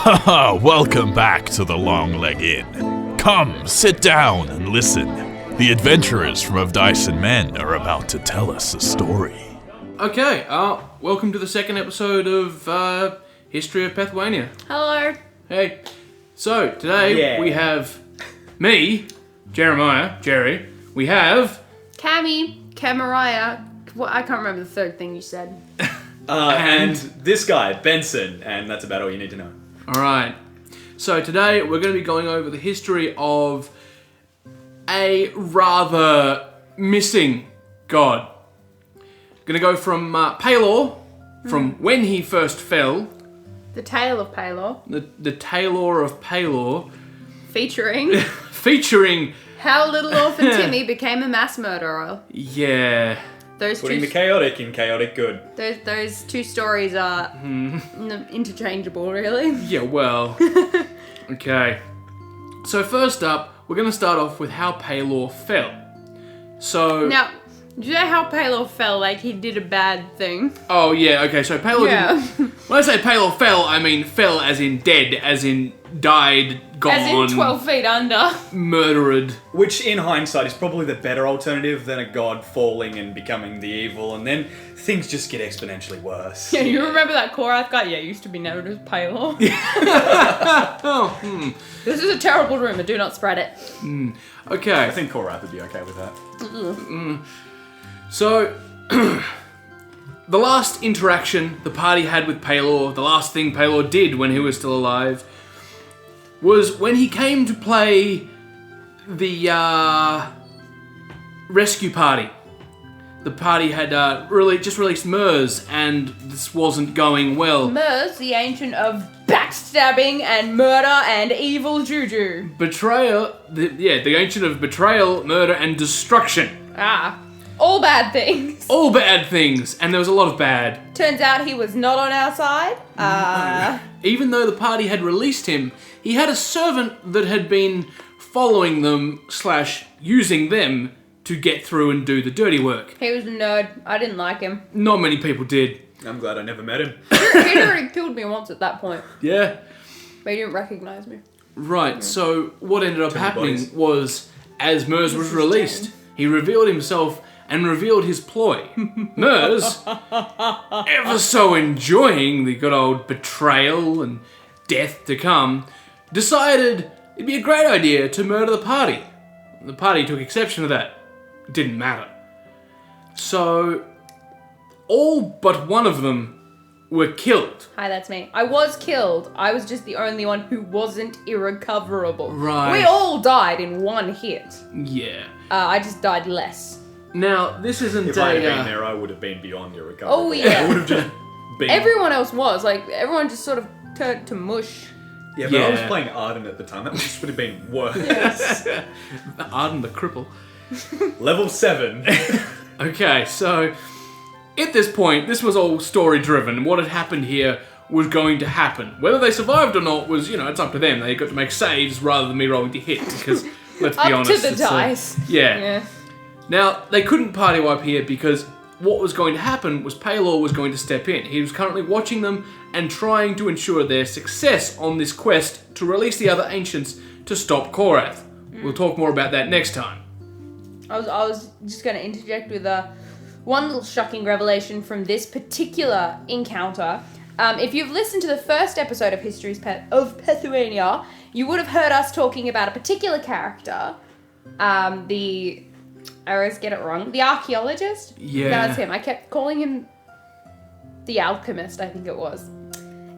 Welcome back to the Long Leg Inn. Come, sit down and listen. The adventurers from Of Dice and Men are about to tell us a story. Okay, welcome to the second episode of History of Pethuania. Hello. Hey. So, today we have me, Jerry. We have... Camaraya. Well, I can't remember the third thing you said. And this guy, Benson, and that's about all you need to know. Alright. So today we're going to be going over the history of a rather missing god. Going to go from Pelor, from when he first fell. The Tale of Pelor. The Tailor of Pelor. Featuring how little orphan Timmy became a mass murderer. Yeah. Putting the chaotic in chaotic good. Those two stories are interchangeable, really. Yeah, well. Okay. So first up, we're going to start off with how Pelor fell. So... Now, do you know how Pelor fell? Like, he did a bad thing. Oh, yeah, okay, so Pelor didn't... When I say Pelor fell, I mean fell as in dead, as in died, gone... As in 12 feet under. Murdered. Which, in hindsight, is probably the better alternative than a god falling and becoming the evil, and then things just get exponentially worse. Yeah, you remember that Korath guy? Yeah, he used to be known as Pelor. This is a terrible rumor, do not spread it. Okay. I think Korath would be okay with that. So, the last interaction the party had with Pelor, the last thing Pelor did when he was still alive, was when he came to play the rescue party. The party had just released Murs, and this wasn't going well. Murs, the ancient of backstabbing and murder and evil juju. Betrayal, the ancient of betrayal, murder, and destruction. All bad things. All bad things, and there was a lot of bad. Turns out he was not on our side. Even though the party had released him, he had a servant that had been following them / using them to get through and do the dirty work. He was a nerd. I didn't like him. Not many people did. I'm glad I never met him. He'd already killed me once at that point. Yeah. But he didn't recognize me. Right, so what ended up happening bodies. was, as Murs was released, he revealed himself and revealed his ploy. Murs, ever so enjoying the good old betrayal and death to come, decided it'd be a great idea to murder the party. The party took exception to that. It didn't matter. So, all but one of them were killed. Hi, that's me. I was killed. I was just the only one who wasn't irrecoverable. Right. We all died in one hit. Yeah. I just died less. Now, this isn't If I had been there, I would have been beyond your recovery. Oh, yeah. I would have just been... Everyone else was. Like, everyone just sort of turned to mush. Yeah, but I was playing Arden at the time. That just would have been worse. Arden the cripple. Level 7. Okay, so at this point, this was all story-driven, and what had happened here was going to happen. Whether they survived or not was, it's up to them. They got to make saves rather than me rolling to hit, because, let's be honest... Up to the dice. Yeah. Now, they couldn't party wipe here because what was going to happen was Pelor was going to step in. He was currently watching them and trying to ensure their success on this quest to release the other ancients to stop Korath. We'll talk more about that next time. I was just going to interject with one little shocking revelation from this particular encounter. If you've listened to the first episode of History of Pethuania, you would have heard us talking about a particular character. I always get it wrong. The archaeologist? Yeah. That's him. I kept calling him the alchemist, I think it was.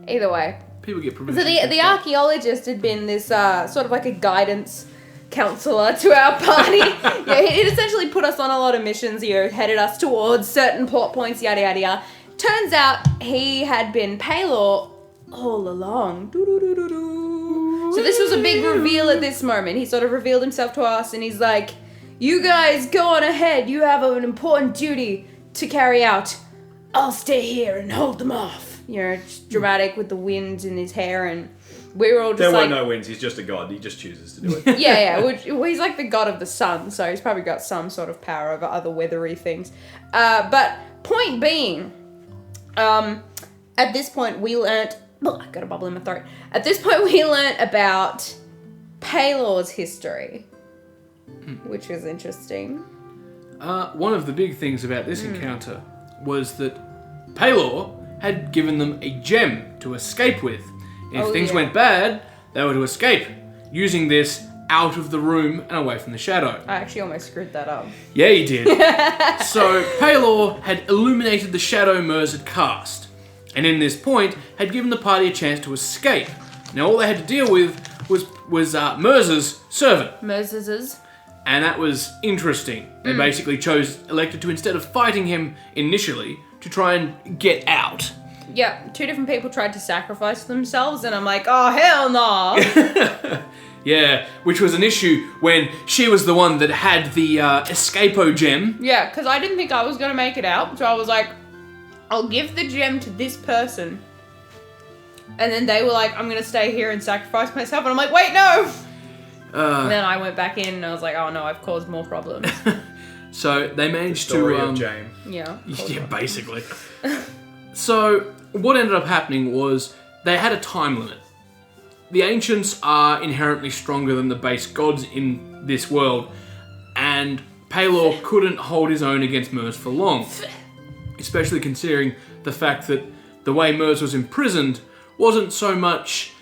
Either way. People get So provisions. the archaeologist had been this sort of like a guidance counselor to our party. Yeah, he'd essentially put us on a lot of missions here, headed us towards certain plot points, yada yada yada. Turns out he had been Pelor all along. So this was a big reveal at this moment. He sort of revealed himself to us and he's like, you guys go on ahead. You have an important duty to carry out. I'll stay here and hold them off. Just dramatic with the wind in his hair, and we were all just there like... were no winds, he's just a god, he just chooses to do it. Well, he's like the god of the sun, so he's probably got some sort of power over other weathery things. But point being, at this point we learnt I got a bubble in my throat. At this point, we learnt about Pelor's history, which was interesting. One of the big things about this encounter was that Pelor had given them a gem to escape with. If things went bad, they were to escape, using this out of the room and away from the shadow. I actually almost screwed that up. Yeah, you did. So, Pelor had illuminated the shadow Mers had cast, and in this point, had given the party a chance to escape. Now, all they had to deal with was Mers's servant. Mers's. And that was interesting. They basically elected to, instead of fighting him initially, to try and get out. Yeah, 2 different people tried to sacrifice themselves, and I'm like, oh, hell no. Yeah, which was an issue when she was the one that had the Escapo gem. Yeah, because I didn't think I was going to make it out, so I was like, I'll give the gem to this person. And then they were like, I'm going to stay here and sacrifice myself. And I'm like, wait, no! And then I went back in and I was like, oh no, I've caused more problems. So they managed Story to... of James. Yeah. Yeah, basically. So what ended up happening was they had a time limit. The ancients are inherently stronger than the base gods in this world, and Pelor couldn't hold his own against Mers for long. Especially considering the fact that the way Mers was imprisoned wasn't so much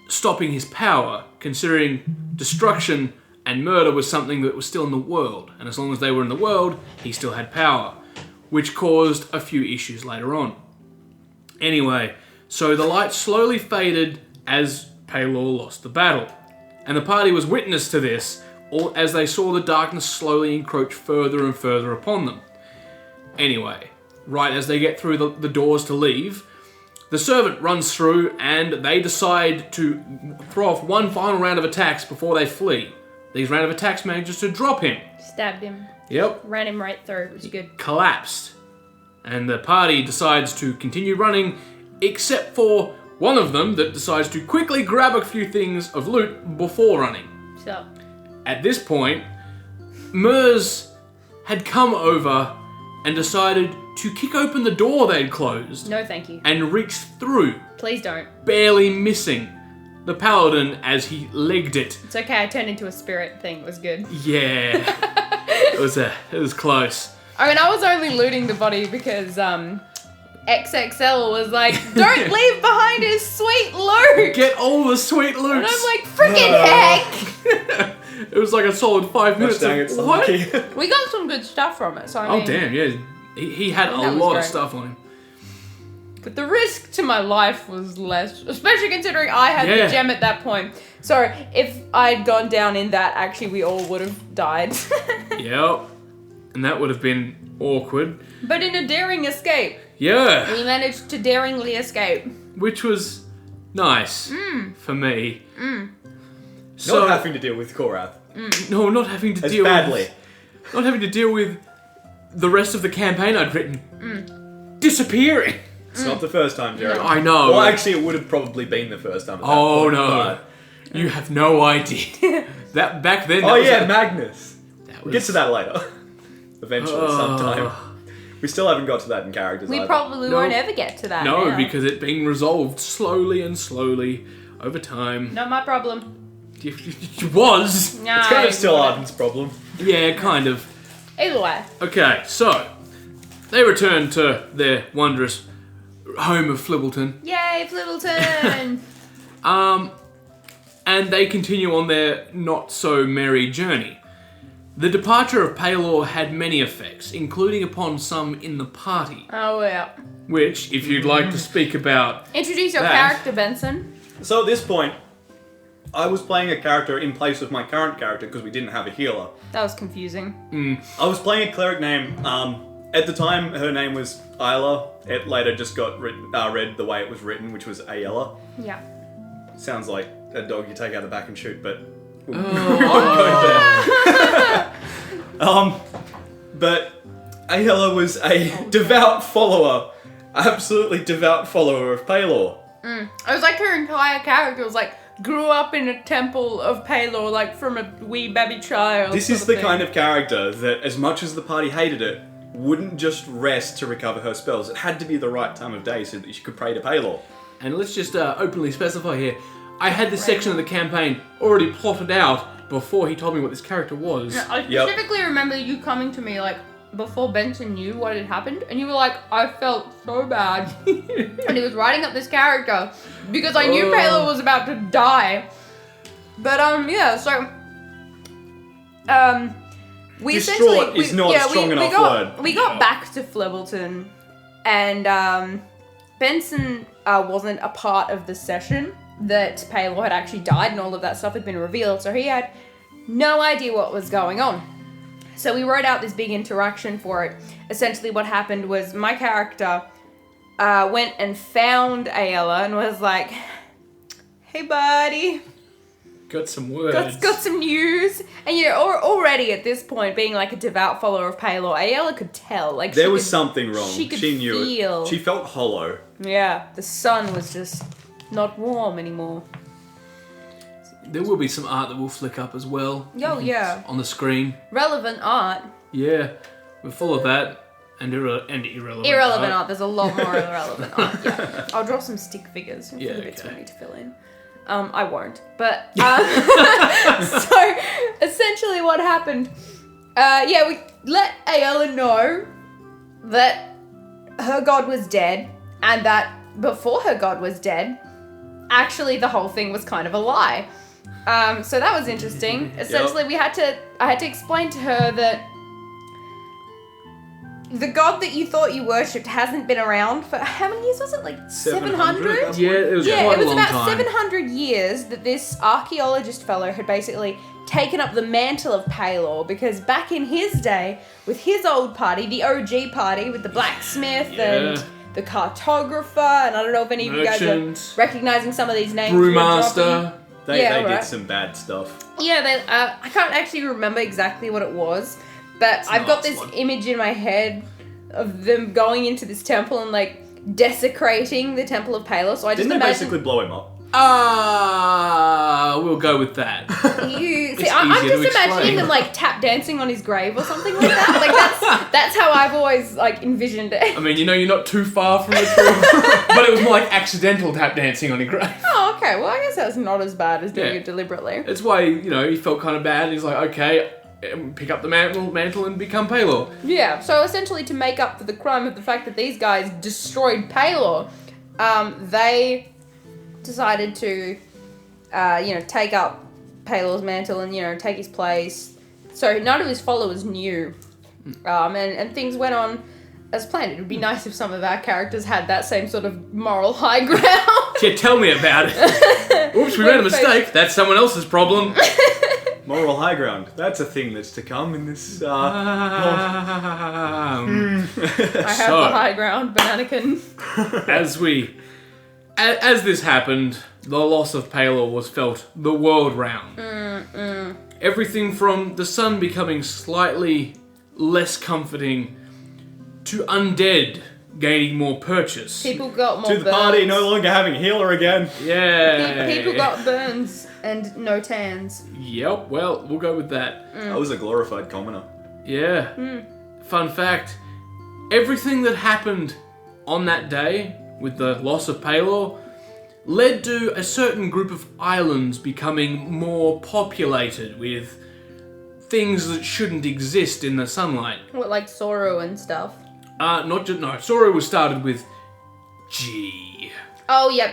stopping his power, considering destruction and murder was something that was still in the world, and as long as they were in the world, he still had power, which caused a few issues later on. Anyway, so the light slowly faded as Pelor lost the battle, and the party was witness to this as they saw the darkness slowly encroach further and further upon them. Anyway, right as they get through the doors to leave, the servant runs through and they decide to throw off one final round of attacks before they flee. These round of attacks manages to drop him. Stabbed him. Yep. Ran him right through. It was good. Collapsed. And the party decides to continue running, except for one of them that decides to quickly grab a few things of loot before running. So. At this point, Mers had come over and decided to kick open the door they'd closed. No, thank you. And reach through, Please don't. barely missing the paladin as he legged it. It's okay, I turned into a spirit thing. It was good. Yeah. it was close. I mean, I was only looting the body because, XXL was like, don't leave behind his sweet loot! Get all the sweet loot. And I'm like, freaking heck! It was like a solid 5 minutes. Dang it, What? We got some good stuff from it, so I mean... Oh, damn, yeah. He had a that was lot of great. stuff on him. But the risk to my life was less, especially considering I had Yeah. the gem at that point. So if I'd gone down in that, actually we all would have died. Yep. And that would have been awkward. But in a daring escape, Yeah. we managed to daringly escape. Which was nice for me. Not having to deal with Korath. No, not having to As deal badly. with... Not having to deal with the rest of the campaign I'd written. Disappearing. It's not the first time, Jerry. I know. Well, actually, it would have probably been the first time. At that Oh, point, no. You have no idea. That back then... Oh, that was yeah, a- Magnus. that We'll get to that later. Eventually, sometime. Oh. We still haven't got to that in characters We either. probably No. won't ever get to that No, now. because it's being resolved slowly and slowly over time. Not my problem. It was. Nah, It's kind of still whatever. Arden's problem. Yeah, kind of. Either way. Okay, so they return to their wondrous home of Flibbleton, Yay, Flibbleton! and they continue on their not so merry journey. The departure of Pelor had many effects, including upon some in the party, Oh, yeah. which, if you'd like to speak about, Introduce your That. character, Benson. So at this point, I was playing a character in place of my current character because we didn't have a healer. That was confusing. I was playing a cleric named, at the time her name was Isla. It later just got read the way it was written, which was Ayala. Yeah. Sounds like a dog you take out the back and shoot, but we Oh. won't go there. But Ayala was a devout follower, absolutely devout follower of Pelor. It was like her entire character was like, grew up in a temple of Pelor, like from a wee baby child. This is the kind of character that, as much as the party hated it, wouldn't just rest to recover her spells. It had to be the right time of day so that she could pray to Pelor. And let's just openly specify here, I had this section of the campaign already plotted out before he told me what this character was. I specifically remember you coming to me, like, before Benson knew what had happened, and you were like, I felt so bad. And he was writing up this character because I knew Pelor was about to die. But, we Distraught is not a strong enough word. We got back to Flebbleton, and Benson wasn't a part of the session that Pelor had actually died and all of that stuff had been revealed, so he had no idea what was going on. So we wrote out this big interaction for it. Essentially what happened was my character went and found Ayala and was like, hey buddy, Got some words. got some news. And already at this point, being like a devout follower of Pelor, Ayala could tell. Like There was something wrong. She could knew feel. it. She felt hollow. Yeah, the sun was just not warm anymore. There will be some art that will flick up as well. Oh, yeah. On the screen. Relevant art. Yeah, we're full of that. And irrelevant Irrelevant art. There's a lot more irrelevant art. Yeah. I'll draw some stick figures for Yeah, the bits okay. we need to fill in. I won't. But, so, essentially what happened, we let Ayala know that her god was dead, and that before her god was dead, actually the whole thing was kind of a lie. So that was interesting. Essentially, I had to explain to her that the god that you thought you worshipped hasn't been around for how many years was it? Like 700? Yeah, it was Yeah, quite it was a long about time. 700 years that this archaeologist fellow had basically taken up the mantle of Pelor, because back in his day, with his old party, the OG party, with the blacksmith and the cartographer, and I don't know if any of you guys Merchant. are recognizing some of these names. we're Brewmaster. dropping. They Yeah, did right. some bad stuff. Yeah, I can't actually remember exactly what it was, but I've got this image in my head of them going into this temple and like desecrating the temple of Pelor. So I just Didn't they imagine basically blow him up? We'll go with that. I'm easier to just imagining explain. them like tap dancing on his grave or something like that. Like that's how I've always like envisioned it. I mean, you're not too far from the truth, but it was more like accidental tap dancing on your grave. Oh, okay. Well, I guess that's not as bad as doing Yeah. it deliberately. That's why, he felt kind of bad, and he's like, okay, pick up the mantle and become Pelor. Yeah. So essentially, to make up for the crime of the fact that these guys destroyed Pelor, they decided to, take up Pelor's mantle and, take his place. So none of his followers knew. And things went on as planned. It would be nice if some of our characters had that same sort of moral high ground. Yeah, tell me about it. Oops, we made a mistake. That's someone else's problem. Moral high ground. That's a thing that's to come in this. I have the high ground, Bananakin. As this happened, the loss of Pelor was felt the world round. Everything from the sun becoming slightly less comforting to undead gaining more purchase. People got more To the burns. party, no longer having a healer again. Yeah. People got burns and no tans. Yep, well, we'll go with that. I was a glorified commoner. Yeah. Fun fact, everything that happened on that day with the loss of Pelor led to a certain group of islands becoming more populated with things that shouldn't exist in the sunlight. What, like sorrow and stuff? Sorrow was started with G. Oh, yep.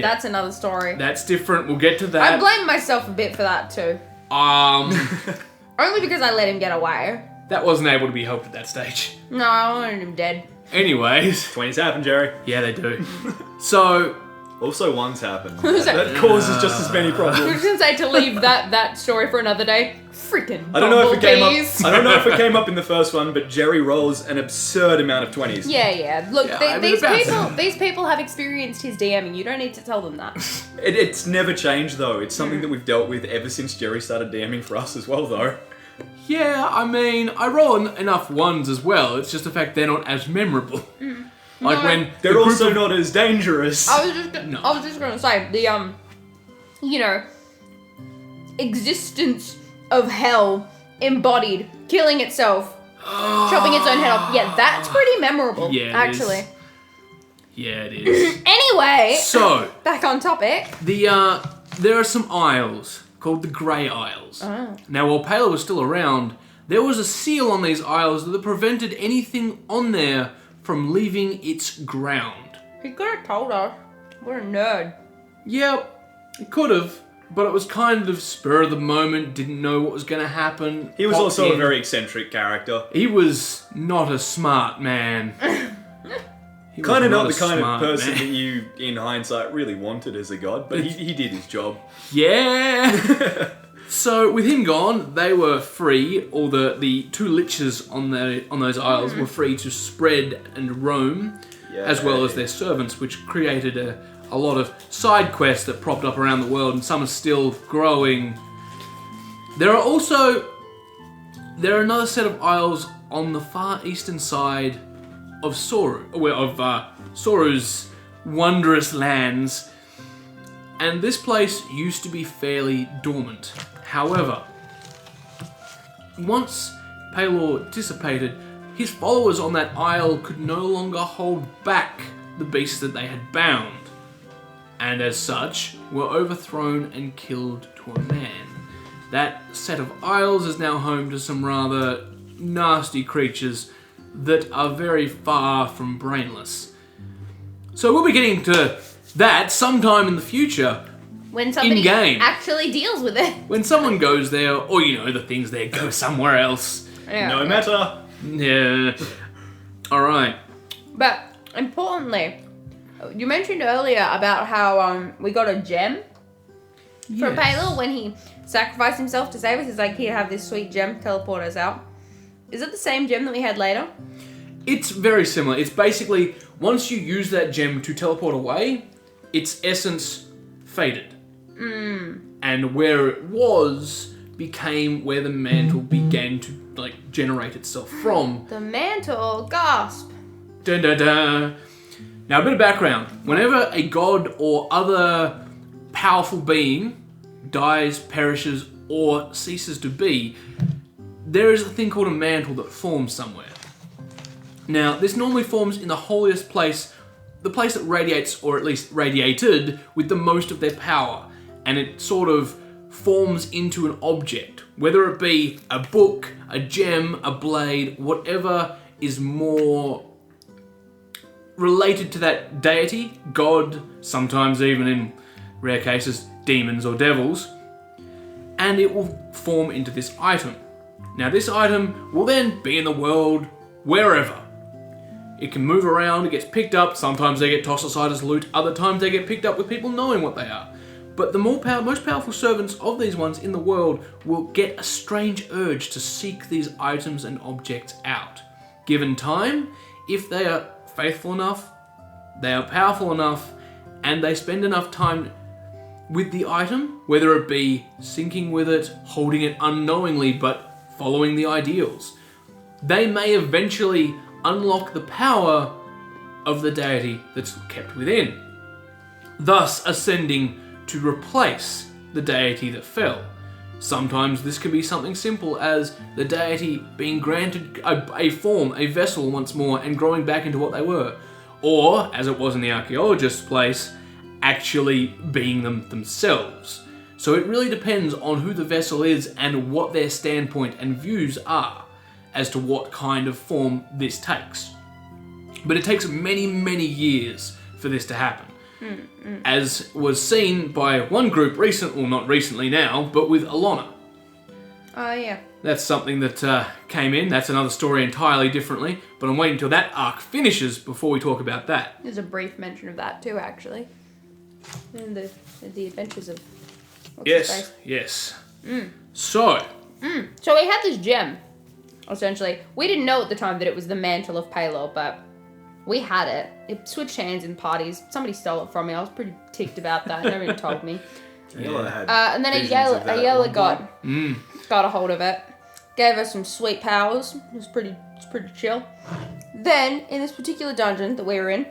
That's another story. That's different, we'll get to I that. blame myself a bit for that too. Only because I let him get away. That wasn't able to be helped at that stage. No, I wanted him dead. Anyways, 20s happen, Jerry. yeah, they do. So, Also, ones happen. Who's that? That causes just as many I was problems. gonna say to leave that story for another day. Freaking I don't know if it came up. bumblebees. I don't know if it came up in the first one, but Jerry rolls an absurd amount of 20s. Yeah. Look, Yeah, I mean, these people have experienced his DMing. You don't need to tell them that. It's never changed though. It's something that we've dealt with ever since Jerry started DMing for us as well, though. yeah, I mean, I roll enough ones as well. It's just the fact they're not as memorable. Like No. when They're the group also of- not as dangerous. I was just gonna say the existence of hell embodied, killing itself, chopping its own head off. Yeah, that's pretty memorable. Yeah, it actually. is. Yeah, it is. Anyway, So, back on topic. there are some isles called the Grey Isles. Oh. Now, while Pelor was still around, there was a seal on these isles that prevented anything on there from leaving its ground. He could have told us. What a nerd. Yeah, it could have, but it was kind of spur of the moment, didn't know what was going to happen. He was popped also in. a very eccentric character. He was not a smart man. He was Kind of not a the kind of smart person man. that you, in hindsight, really wanted as a god, but he did his job. Yeah! So, with him gone, they were free, or the two liches on those isles were free to spread and roam, as well as their servants, which created a lot of side quests that propped up around the world, and some are still growing. There are another set of isles on the far eastern side of Soru's wondrous lands, and this place used to be fairly dormant. However, once Pelor dissipated, his followers on that isle could no longer hold back the beasts that they had bound, and as such were overthrown and killed to a man. That set of isles is now home to some rather nasty creatures that are very far from brainless. So we'll be getting to that sometime in the future, When somebody In-game. actually deals with it. when someone goes there, or the things there go somewhere else. Yeah. No matter. Yeah. Alright. But importantly, you mentioned earlier about how we got a gem from Pelor when he sacrificed himself to save us. It's like he'd have this sweet gem teleport us out. Is it the same gem that we had later? It's very similar. It's basically, once you use that gem to teleport away, its essence faded. And where it was became where the mantle began to generate itself from. The mantle, gasp. Dun, dun, dun. Now, a bit of background. Whenever a god or other powerful being dies, perishes, or ceases to be, there is a thing called a mantle that forms somewhere. Now, this normally forms in the holiest place, the place that radiates, or at least radiated, with the most of their power. And it sort of forms into an object, whether it be a book, a gem, a blade, whatever is more related to that deity, god, sometimes even in rare cases, demons or devils, and it will form into this item. Now this item will then be in the world wherever. It can move around, it gets picked up, sometimes they get tossed aside as loot, other times they get picked up with people knowing what they are. But the most powerful servants of these ones in the world will get a strange urge to seek these items and objects out. Given time, if they are faithful enough, they are powerful enough, and they spend enough time with the item, whether it be syncing with it, holding it unknowingly, but following the ideals, they may eventually unlock the power of the deity that's kept within, thus ascending to replace the deity that fell. Sometimes this can be something simple as the deity being granted a form, a vessel once more, and growing back into what they were. Or, as it was in the archaeologist's place, actually being them themselves. So it really depends on who the vessel is and what their standpoint and views are as to what kind of form this takes. But it takes many, many years for this to happen. As was seen by one group not recently now, but with Alana. Oh, yeah. That's something that came in. That's another story entirely differently, but I'm waiting until that arc finishes before we talk about that. There's a brief mention of that too, actually. In the adventures of... what's his face? Yes. So, So we had this gem, essentially. We didn't know at the time that it was the mantle of Pelor, but we had it. It switched hands in parties. Somebody stole it from me. I was pretty ticked about that. Nobody told me. And then a yeller got a hold of it. Gave us some sweet powers. It was pretty chill. Then, in this particular dungeon that we were in,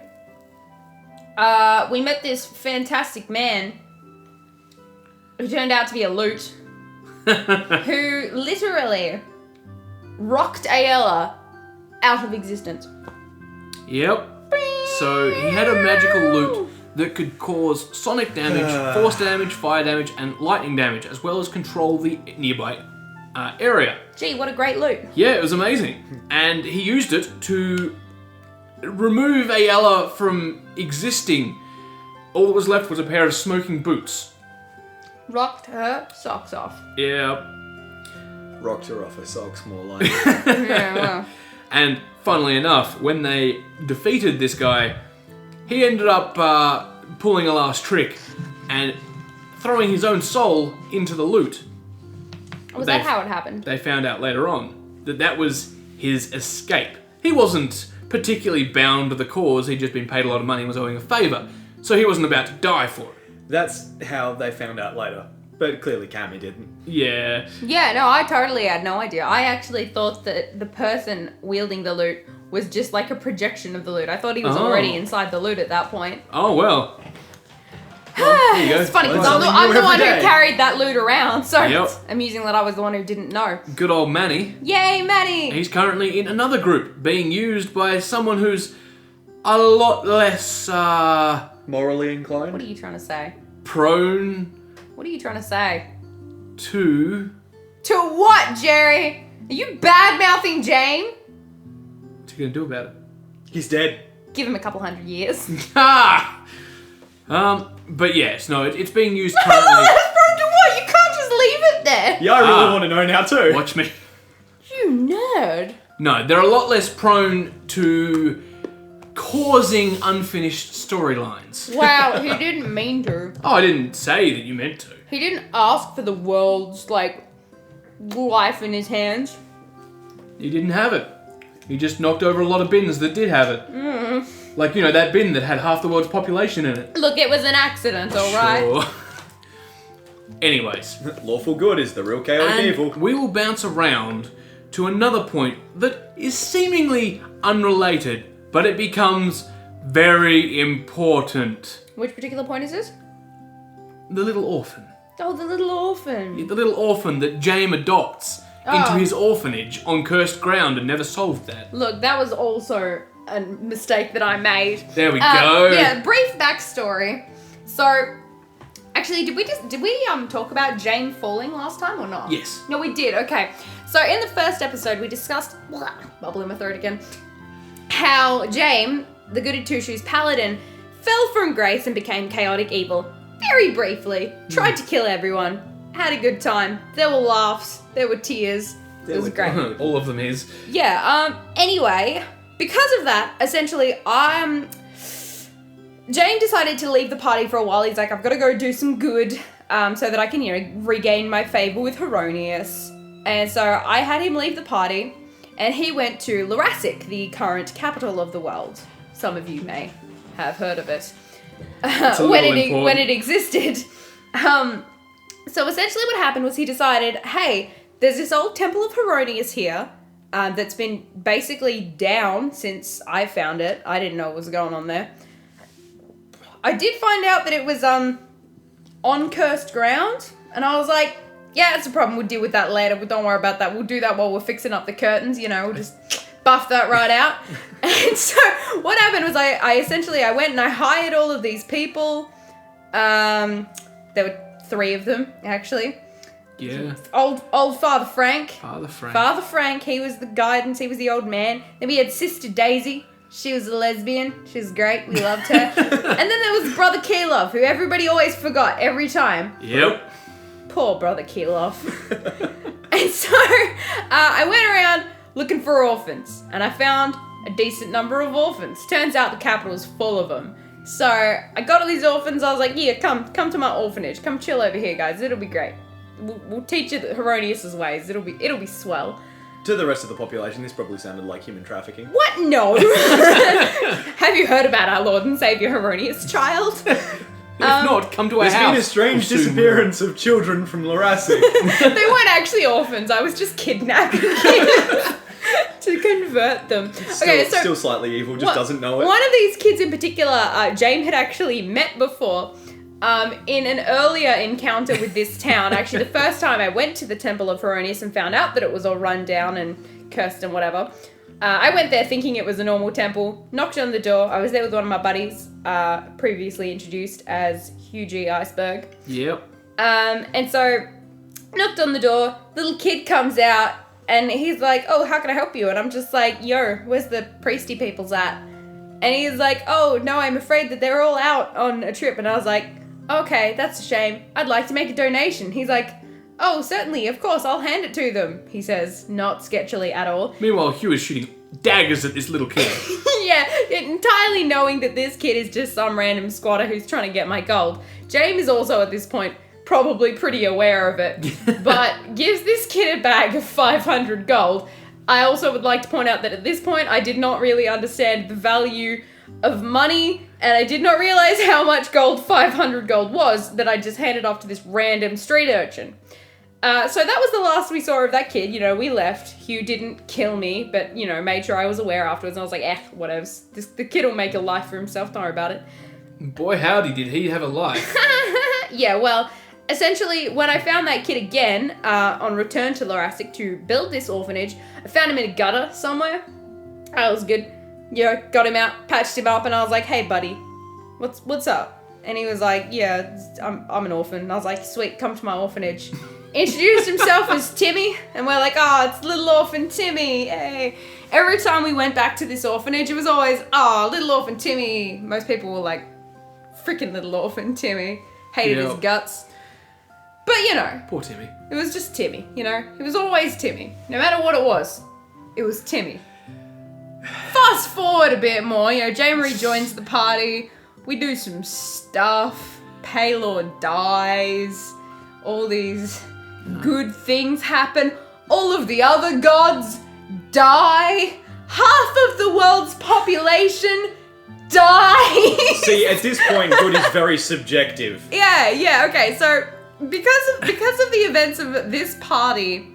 we met this fantastic man who turned out to be a loot, who literally rocked Ayala out of existence. yep. So he had a magical loot that could cause sonic damage, force damage, fire damage, and lightning damage, as well as control the nearby area. Gee, what a great loot. Yeah, it was amazing. And he used it to remove Ayala from existing. All that was left was a pair of smoking boots. Rocked her socks off. Yeah. Rocked her off her socks, more like. Yeah, well. And funnily enough, when they defeated this guy, he ended up pulling a last trick and throwing his own soul into the loot. Was that how it happened? They found out later on that was his escape. He wasn't particularly bound to the cause, he'd just been paid a lot of money and was owing a favour. So he wasn't about to die for it. That's how they found out later. But clearly Cammy didn't. Yeah. Yeah, no, I totally had no idea. I actually thought that the person wielding the loot was just like a projection of the loot. I thought he was already inside the loot at that point. Oh, well. There you go. It's funny because Learn I'm the something new one every who day. carried that loot around, so Yep. it's amusing that I was the one who didn't know. Good old Manny. Yay, Maddie! He's currently in another group, being used by someone who's a lot less Morally inclined? What are you trying to say? prone What are you trying to say? to... To what, Jerry? Are you bad-mouthing Jane? What's he gonna do about it? He's dead. Give him a couple hundred years. Ah! But yes, no, it's being used currently... That's prone to what? You can't just leave it there. Yeah, I really want to know now too. Watch me. You nerd. No, they're a lot less prone to causing unfinished storylines. Wow, he didn't mean to. Oh, I didn't say that you meant to. He didn't ask for the world's, life in his hands. He didn't have it. He just knocked over a lot of bins that did have it. Like, that bin that had half the world's population in it. Look, it was an accident, alright? Sure. Anyways. Lawful good is the real chaotic And evil. we will bounce around to another point that is seemingly unrelated, but it becomes very important. Which particular point is this? The little orphan. Oh, the little orphan. The little orphan that James adopts into his orphanage on cursed ground and never solved that. Look, that was also a mistake that I made. There we go. Yeah, brief backstory. So, actually, did we talk about Jane falling last time or not? Yes. No, we did. Okay. So in the first episode, we discussed bubble in my throat again. How Jane, the goody two shoes paladin, fell from grace and became chaotic evil. Very briefly, tried to kill everyone. Had a good time. There were laughs. There were tears. It was great. All of them is. Yeah, anyway, because of that, essentially, Jane decided to leave the party for a while. He's like, I've got to go do some good, so that I can, regain my favor with Heronius. And so I had him leave the party, and he went to Lorasic, the current capital of the world. Some of you may have heard of it. When it existed. So essentially what happened was he decided, hey, there's this old Temple of Heronius here that's been basically down since I found it. I didn't know what was going on there. I did find out that it was on cursed ground, and I was like, yeah, that's a problem. We'll deal with that later. But don't worry about that. We'll do that while we're fixing up the curtains. We'll just buff that right out. And so what happened was I went and I hired all of these people. There were 3 of them, actually. Yeah. Old Father Frank. Father Frank. He was the guidance. He was the old man. Then we had Sister Daisy. She was a lesbian. She was great. We loved her. And then there was Brother Keylov, who everybody always forgot every time. Yep. Poor Brother Keylov. And so I went around looking for orphans, and I found a decent number of orphans. Turns out the capital's full of them. So I got all these orphans. I was like, yeah, come to my orphanage. Come chill over here, guys. It'll be great. We'll teach you Heronius's ways. It'll be swell. To the rest of the population, this probably sounded like human trafficking. What? No. Have you heard about our Lord and Savior Heronius, child? If not, come to our There's house. been a strange We'll soon disappearance of children from Lorasic. They weren't actually orphans. I was just kidnapping kids to convert them. Still slightly evil, just doesn't know it. One of these kids in particular, Jane had actually met before in an earlier encounter with this town. Actually, the first time I went to the Temple of Heronius and found out that it was all run down and cursed and whatever. I went there thinking it was a normal temple, knocked on the door. I was there with one of my buddies, previously introduced as Hugh G. Iceberg. Yep. And so, knocked on the door, little kid comes out, and he's like, oh, how can I help you? And I'm just like, yo, where's the priesty peoples at? And he's like, oh, no, I'm afraid that they're all out on a trip. And I was like, okay, that's a shame. I'd like to make a donation. He's like, oh, certainly, of course, I'll hand it to them, he says, not sketchily at all. Meanwhile, Hugh is shooting daggers at this little kid. Yeah, entirely knowing that this kid is just some random squatter who's trying to get my gold. James is also, at this point, probably pretty aware of it, but gives this kid a bag of 500 gold. I also would like to point out that at this point, I did not really understand the value of money, and I did not realize how much gold 500 gold was, that I just handed off to this random street urchin. So that was the last we saw of that kid. You know, we left. Hugh didn't kill me, but, you know, made sure I was aware afterwards. And I was like, whatevs. The kid will make a life for himself. Don't worry about it. Boy, howdy, did he have a life. Yeah, well, essentially, when I found that kid again, on return to Lorasic to build this orphanage, I found him in a gutter somewhere. That was good. You know, got him out, patched him up, and I was like, hey, buddy, what's up? And he was like, yeah, I'm an orphan. And I was like, sweet, come to my orphanage. Introduced himself as Timmy, and we're like, oh, it's little orphan Timmy, hey. Every time we went back to this orphanage, it was always, oh, little orphan Timmy. Most people were like, freaking little orphan Timmy. Hated his guts. But, you know. Poor Timmy. It was just Timmy, you know? It was always Timmy. No matter what it was Timmy. Fast forward a bit more, you know, J-Marie joins the party. We do some stuff. Pelor dies. All these good things happen. All of the other gods die. Half of the world's population dies. See, at this point, good is very subjective. Yeah, okay. So because of the events of this party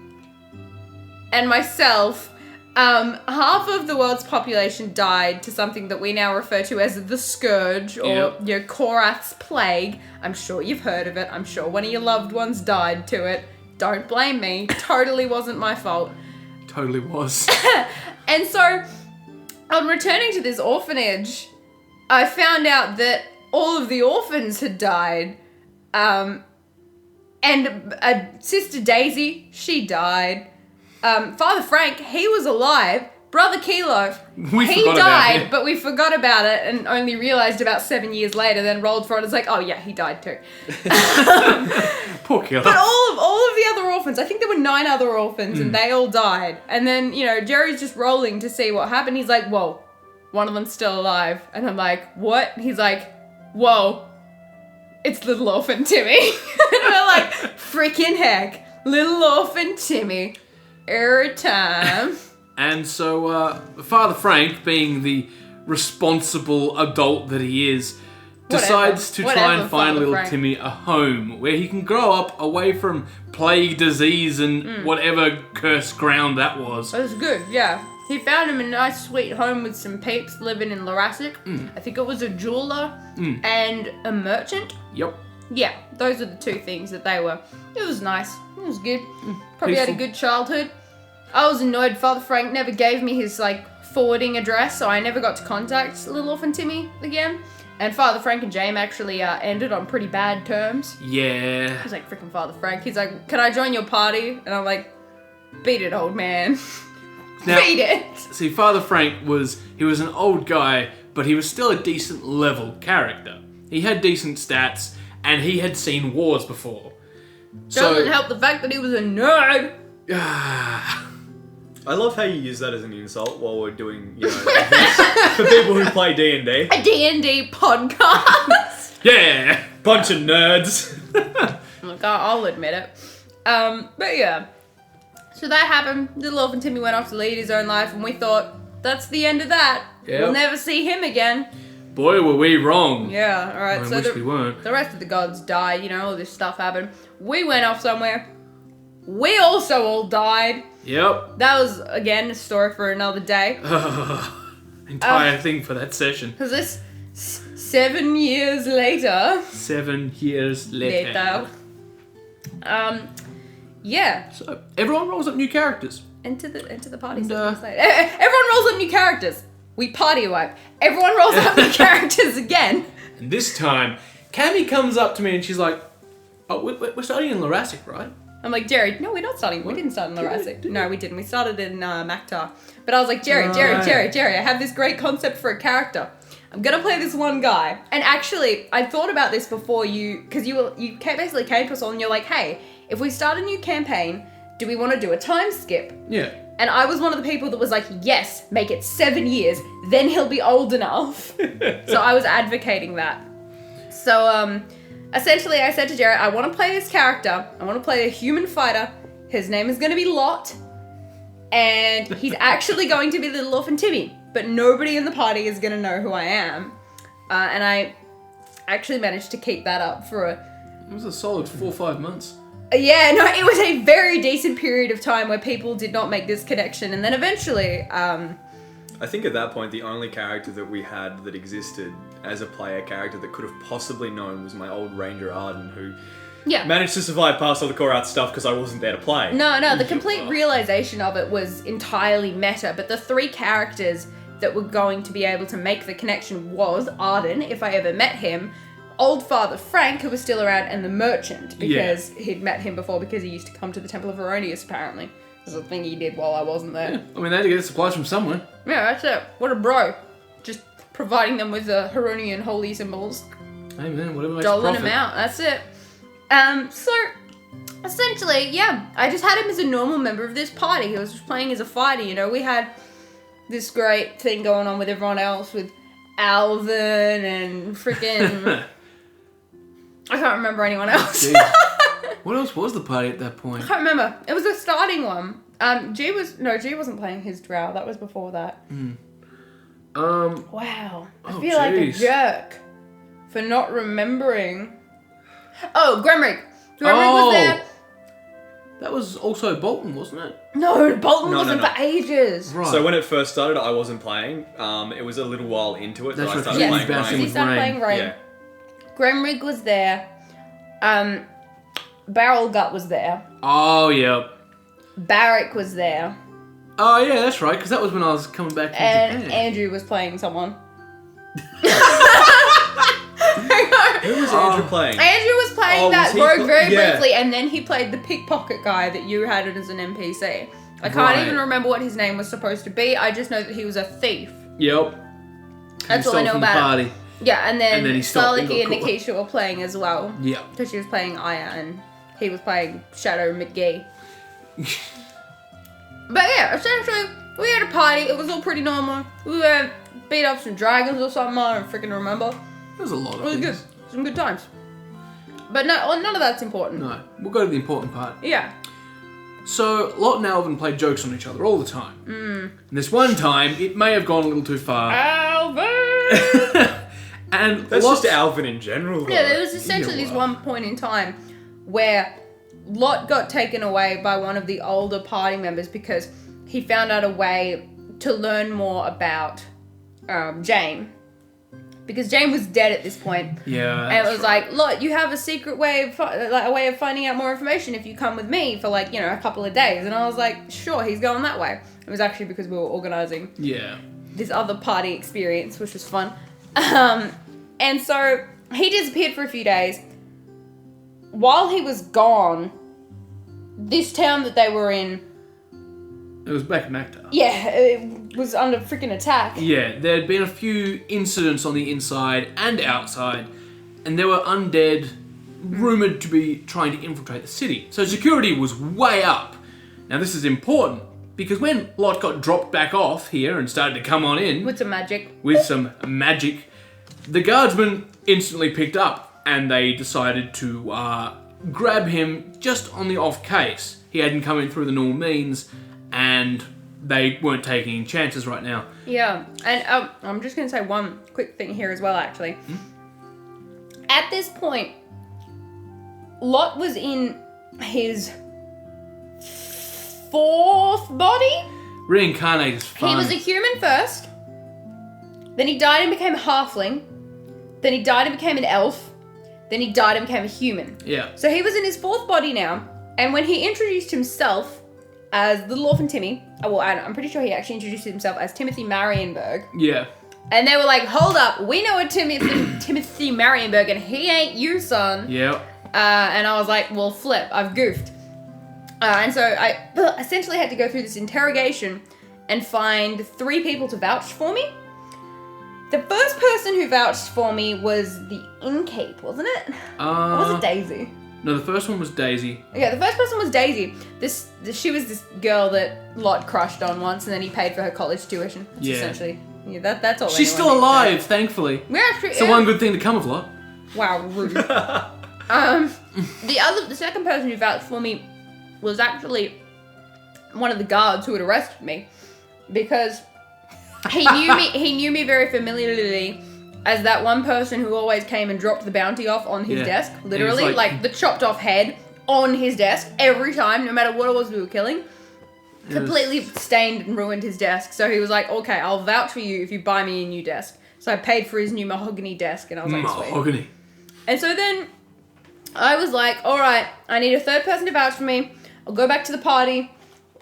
and myself, half of the world's population died to something that we now refer to as the Scourge, or your Korath's Plague. I'm sure you've heard of it. I'm sure one of your loved ones died to it. Don't blame me. Totally wasn't my fault. Totally was. And so, on returning to this orphanage, I found out that all of the orphans had died. And Sister Daisy, she died. Father Frank, he was alive. Brother Kilo, he died, but we forgot about it and only realised about 7 years later, then rolled for it. It's like, oh yeah, he died too. Poor Kilo. But all of the other orphans, I think there were 9 other orphans, and they all died. And then, you know, Jerry's just rolling to see what happened. He's like, whoa, one of them's still alive. And I'm like, what? He's like, whoa, it's little orphan Timmy. And we're like, freaking heck, little orphan Timmy. Every time. And so, Father Frank, being the responsible adult that he is, decides to try and find little Timmy a home where he can grow up away from plague, disease, and whatever cursed ground that was. That was good, yeah. He found him a nice, sweet home with some peeps living in Lorasic. I think it was a jeweler and a merchant. Yep. Yeah, those are the 2 things that they were. It was nice. It was good. Probably Peaceful. had a good childhood. I was annoyed Father Frank never gave me his, forwarding address, so I never got to contact little orphan Timmy again. And Father Frank and James actually ended on pretty bad terms. Yeah. I was like, freaking Father Frank. He's like, can I join your party? And I'm like, beat it, old man. Now, beat it. See, Father Frank was an old guy, but he was still a decent level character. He had decent stats, and he had seen wars before. Doesn't help the fact that he was a nerd. I love how you use that as an insult while we're doing, you know, for people who play D&D. A D&D podcast. Yeah! Bunch of nerds. Look, I'll admit it. But yeah. So that happened. Little orphan Timmy went off to lead his own life, and we thought, that's the end of that. Yep. We'll never see him again. Boy, were we wrong. Yeah, alright. I So wish we weren't. the rest of the gods died, you know, all this stuff happened. We went off somewhere. We also all died. Yep. That was, again, a story for another day. Entire thing for that session. Because this 7 years later. 7 years later. Yeah. So, everyone rolls up new characters. Enter the party. Everyone rolls up new characters. We party wipe. Everyone rolls up new characters again. And this time, Cammy comes up to me and she's like, "Oh, we're starting in Lorasic, right?" I'm like, Jerry, no, we're not starting. We didn't start in Lorasic. No, we didn't. We started in Mactar. But I was like, Jerry, I have this great concept for a character. I'm gonna play this one guy. And actually, I thought about this before because you basically came to us all and you're like, hey, if we start a new campaign, do we want to do a time skip? Yeah. And I was one of the people that was like, yes, make it 7 years, then he'll be old enough. So I was advocating that. So, essentially I said to Jared, I want to play this character. I want to play a human fighter. His name is going to be Lot. And he's actually going to be Little Orphan Timmy. But nobody in the party is going to know who I am. And I actually managed to keep that up for It was a solid 4 or 5 months. Yeah, no, it was a very decent period of time where people did not make this connection. And then eventually, I think at that point, the only character that we had that existed as a player character that could have possibly known was my old Ranger Arden, who managed to survive past all the core out stuff because I wasn't there to play. No, the complete realization of it was entirely meta, but the 3 characters that were going to be able to make the connection was Arden, if I ever met him, Old Father Frank, who was still around, and the Merchant, because he'd met him before because he used to come to the Temple of Erroneous, apparently. This is a thing he did while I wasn't there. Yeah. I mean, they had to get supplies from somewhere. Yeah, that's it. What a bro. Just providing them with the Heronian holy symbols. Hey man, whatever makes Doling profit. them out, that's it. So, essentially, yeah, I just had him as a normal member of this party. He was just playing as a fighter, you know. We had this great thing going on with everyone else, with Alvin and freaking... I can't remember anyone else. What else was the party at that point? I can't remember. It was a starting one. G wasn't playing his drow. That was before that. Wow. I feel like a jerk for not remembering. Oh, Gremrig. Gremrig was there. That was also Bolton, wasn't it? No, Bolton wasn't for ages. Right. So when it first started, I wasn't playing. It was a little while into it that I started playing Rain. He started playing Rain. Yeah. Gremrig was there. Barrel Gut was there. Oh, yeah. Barrack was there. Oh, yeah, that's right, because that was when I was coming back from And Japan. Andrew was playing someone. Who was Andrew playing? Andrew was playing that was he rogue very yeah. briefly, and then he played the pickpocket guy that you had as an NPC. I can't even remember what his name was supposed to be. I just know that he was a thief. Yep. That's all I know about it. Yeah, and then he stopped and Saliki and got caught. Nikisha were playing as well. Yeah. Because she was playing Aya and he was playing Shadow McGee. But yeah, essentially, we had a party. It was all pretty normal. We beat up some dragons or something. I don't freaking remember. There was a lot of It was things. good. Some good times. But no, none of that's important. No, we'll go to the important part. Yeah. So, Lot and Alvin played jokes on each other all the time. And this one time, it may have gone a little too far. Alvin! And That's Lot... just Alvin in general, though. Yeah, there was essentially this one point in time where Lot got taken away by one of the older party members because he found out a way to learn more about Jane. Because Jane was dead at this point. Yeah, And it was like, Lot, you have a secret way of a way of finding out more information if you come with me for like, a couple of days. And I was like, sure, he's going that way. It was actually because we were organising this other party experience, which was fun. And so he disappeared for a few days. While he was gone, this town that they were in... It was back in Mactar. Yeah, it was under freaking attack. Yeah, there had been a few incidents on the inside and outside, and there were undead rumoured to be trying to infiltrate the city. So security was way up. Now this is important, because when Lot got dropped back off here and started to come on in... With some magic. With some magic, the guardsmen instantly picked up, and they decided to grab him just on the off case. He hadn't come in through the normal means, and they weren't taking any chances right now. Yeah, and I'm just going to say one quick thing here as well, actually. At this point, Lot was in his 4th body. Reincarnate is fun. He was a human first, then he died and became a halfling, then he died and became an elf, then he died and became a human. Yeah. So he was in his 4th body now, and when he introduced himself as Little Orphan Timmy. Well, I'm pretty sure he actually introduced himself as Timothy Marienberg. Yeah. And they were like, hold up, we know a Timothy Marienberg and he ain't you, son. Yeah. And I was like, well, flip, I've goofed. And so I essentially had to go through this interrogation and find 3 people to vouch for me. The first person who vouched for me was the innkeep, wasn't it? Or was it Daisy? No, the first one was Daisy. Yeah, the first person was Daisy. She was this girl that Lot crushed on once, and then he paid for her college tuition. Which essentially, that's all. She's still alive, thankfully. Yeah, it's the one good thing to come of Lot. Wow, rude. The second person who vouched for me was actually one of the guards who had arrested me, because he knew me very familiarly as that one person who always came and dropped the bounty off on his desk, literally, like the chopped off head on his desk every time, no matter what it was we were killing. Completely stained and ruined his desk. So he was like, okay, I'll vouch for you if you buy me a new desk. So I paid for his new mahogany desk, and I was like, mahogany. Sweet. And so then I was like, all right, I need a third person to vouch for me. I'll go back to the party.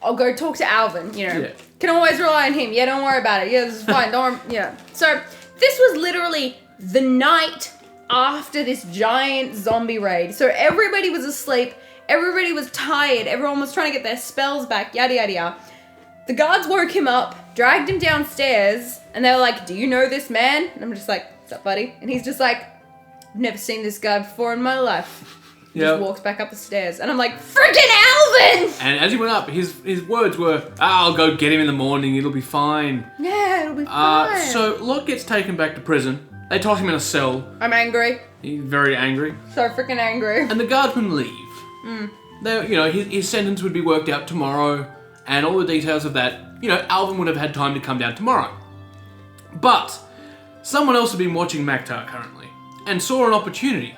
I'll go talk to Alvin, Can always rely on him. Yeah, don't worry about it. Yeah, this is fine. Don't worry. So this was literally the night after this giant zombie raid. So everybody was asleep. Everybody was tired. Everyone was trying to get their spells back. Yada, yada, yada. The guards woke him up, dragged him downstairs, and they were like, do you know this man? And I'm just like, what's up, buddy? And he's just like, I've never seen this guy before in my life. Just walks back up the stairs. And I'm like, freaking Alvin! And as he went up, his words were, I'll go get him in the morning, it'll be fine. Yeah, it'll be fine. So Lot gets taken back to prison. They toss him in a cell. I'm angry. He's very angry. So freaking angry. And the guardsmen leave. They, his sentence would be worked out tomorrow, and all the details of that, Alvin would have had time to come down tomorrow. But someone else had been watching Maktar currently, and saw an opportunity.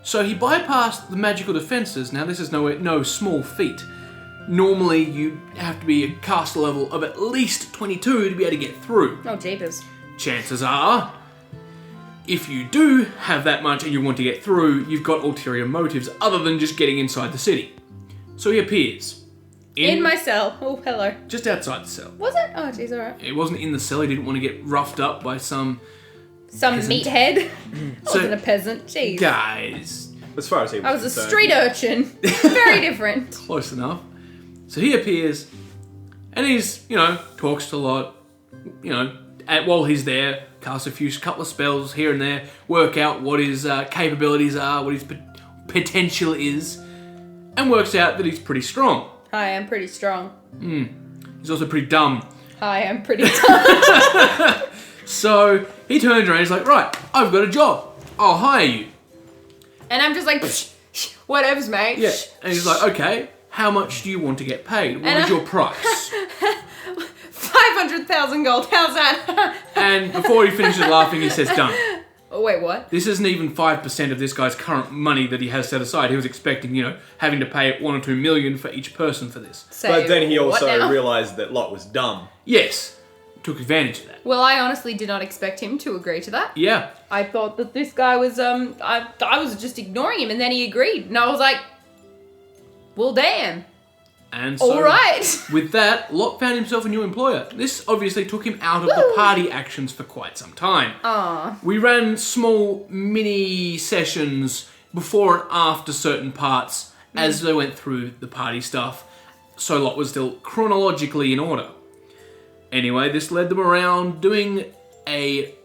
So he bypassed the magical defenses. Now this is no small feat. Normally you have to be a caster level of at least 22 to be able to get through. Oh, jeepers. Chances are, if you do have that much and you want to get through, you've got ulterior motives other than just getting inside the city. So he appears. In my cell. Oh, hello. Just outside the cell. Was it? Oh, jeez, alright. It wasn't in the cell. He didn't want to get roughed up by some peasant. Meathead. I wasn't a peasant. Jeez. Guys. As far as he was I was concerned. a street urchin. Very different. Close enough. So he appears, and he's, talks to Lot, while he's there, casts a couple of spells here and there, work out what his capabilities are, what his potential is, and works out that he's pretty strong. Hi, I'm pretty strong. He's also pretty dumb. Hi, I'm pretty dumb. So he turns around and he's like, right, I've got a job. I'll hire you. And I'm just like, whatevs, mate. Yeah. And he's like, okay, how much do you want to get paid? What is your price? 500,000 gold. How's that? And before he finishes laughing, he says, done. Oh, wait, what? This isn't even 5% of this guy's current money that he has set aside. He was expecting, having to pay 1 or 2 million for each person for this. But then he also realised that Lot was dumb. Yes. Took advantage of that. Well, I honestly did not expect him to agree to that. Yeah. I thought that this guy was, I was just ignoring him, and then he agreed. And I was like, well, damn. And so, alright. With that, Lot found himself a new employer. This obviously took him out of the party actions for quite some time. We ran small mini sessions before and after certain parts as they went through the party stuff, so Lot was still chronologically in order. Anyway, this led them around doing a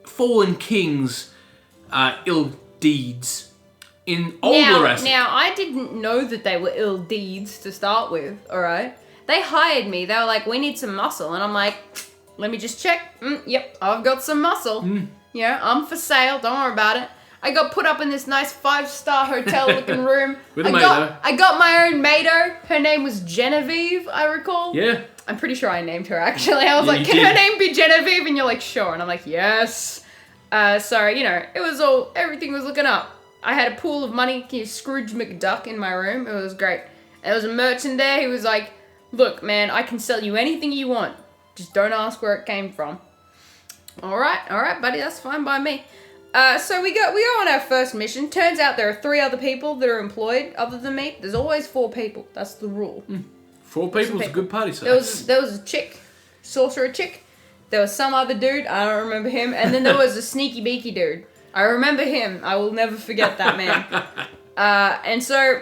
fallen king's ill deeds in Older. Now, I didn't know that they were ill deeds to start with, alright? They hired me. They were like, we need some muscle. And I'm like, let me just check. Yep, I've got some muscle. I'm for sale. Don't worry about it. I got put up in this nice 5-star hotel looking room. With a maid. I got my own maido. Her name was Genevieve, I recall. Yeah. I'm pretty sure I named her, actually. I was like, can her name be Genevieve? And you're like, sure. And I'm like, yes. So, it was everything was looking up. I had a pool of money, Scrooge McDuck in my room. It was great. There was a merchant there. He was like, look, man, I can sell you anything you want. Just don't ask where it came from. All right, buddy, that's fine by me. So we go on our first mission. Turns out there are 3 other people that are employed other than me. There's always 4 people. That's the rule. 4 people's a good party size. There was a chick, sorcerer chick. There was some other dude, I don't remember him. And then there was a sneaky beaky dude. I remember him. I will never forget that man. And so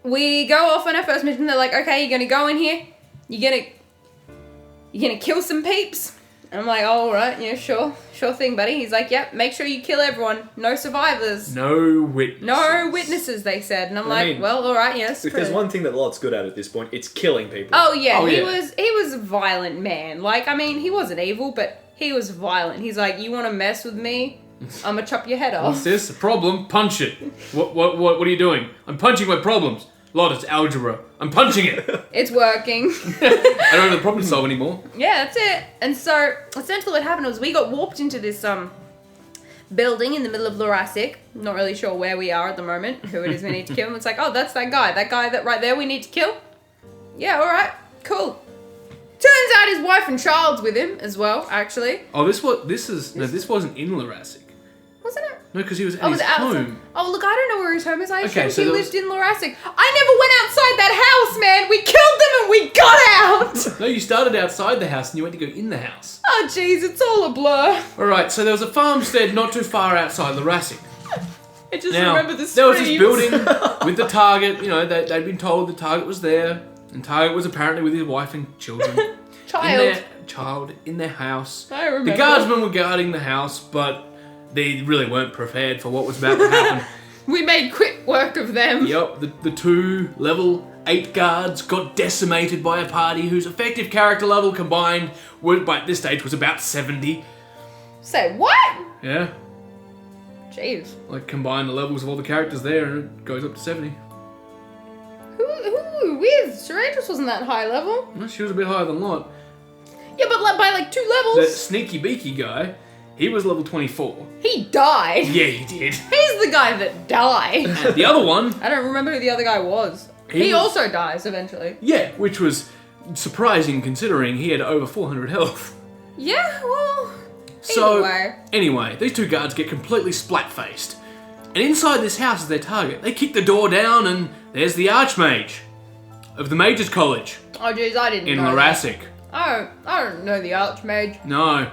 we go off on our first mission. They're like, okay, you're gonna go in here. You're gonna kill some peeps. And I'm like, oh, all right, yeah, sure thing, buddy. He's like, yep, make sure you kill everyone. No survivors. No witnesses. No witnesses, they said. And I'm well, all right, yes. If there's one thing that Lot's good at this point, it's killing people. Oh yeah, he was a violent man. Like, I mean, he wasn't evil, but he was violent. He's like, you want to mess with me? I'm gonna chop your head off. What's this? A problem? Punch it. What are you doing? I'm punching my problems. Lot, it's algebra. I'm punching it. It's working. I don't have the problem to solve anymore. Yeah, that's it. And so, essentially what happened was we got warped into this building in the middle of Lorasic. Not really sure where we are at the moment, who it is we need to kill. And it's like, oh, that's that guy that right there we need to kill. Yeah, alright, cool. Turns out his wife and child's with him as well, actually. Oh, this wasn't in Lorasic. Wasn't it? No, because he was at his home. Oh, look, I don't know where his home is. I assume so he lived in Lorasic. I never went outside that house, man. We killed them and we got out. No, you started outside the house and you went to go in the house. Oh, jeez, it's all a blur. All right, so there was a farmstead not too far outside Lorasic. I just remember the screams. There was this building with the target. You know, they'd been told the target was there. And target was apparently with his wife and children. Child in their house. I remember. The guardsmen were guarding the house, but they really weren't prepared for what was about to happen. We made quick work of them. Yep, the 2 level 8 guards got decimated by a party whose effective character level combined by this stage was about 70. Say what? Yeah. Jeez. Like combine the levels of all the characters there and it goes up to 70. Who with? Serandris wasn't that high level. Well, she was a bit higher than Lot. Yeah, but by like 2 levels. That sneaky beaky guy, he was level 24. He died. Yeah, he did. He's the guy that died. And the other one... I don't remember who the other guy was. He also dies eventually. Yeah, which was surprising considering he had over 400 health. Yeah, well... So, way. Anyway, these 2 guards get completely splat-faced. And inside this house is their target. They kick the door down and there's the Archmage of the Mages College. Oh jeez, I didn't know in Lorasic. I don't know the Archmage. No.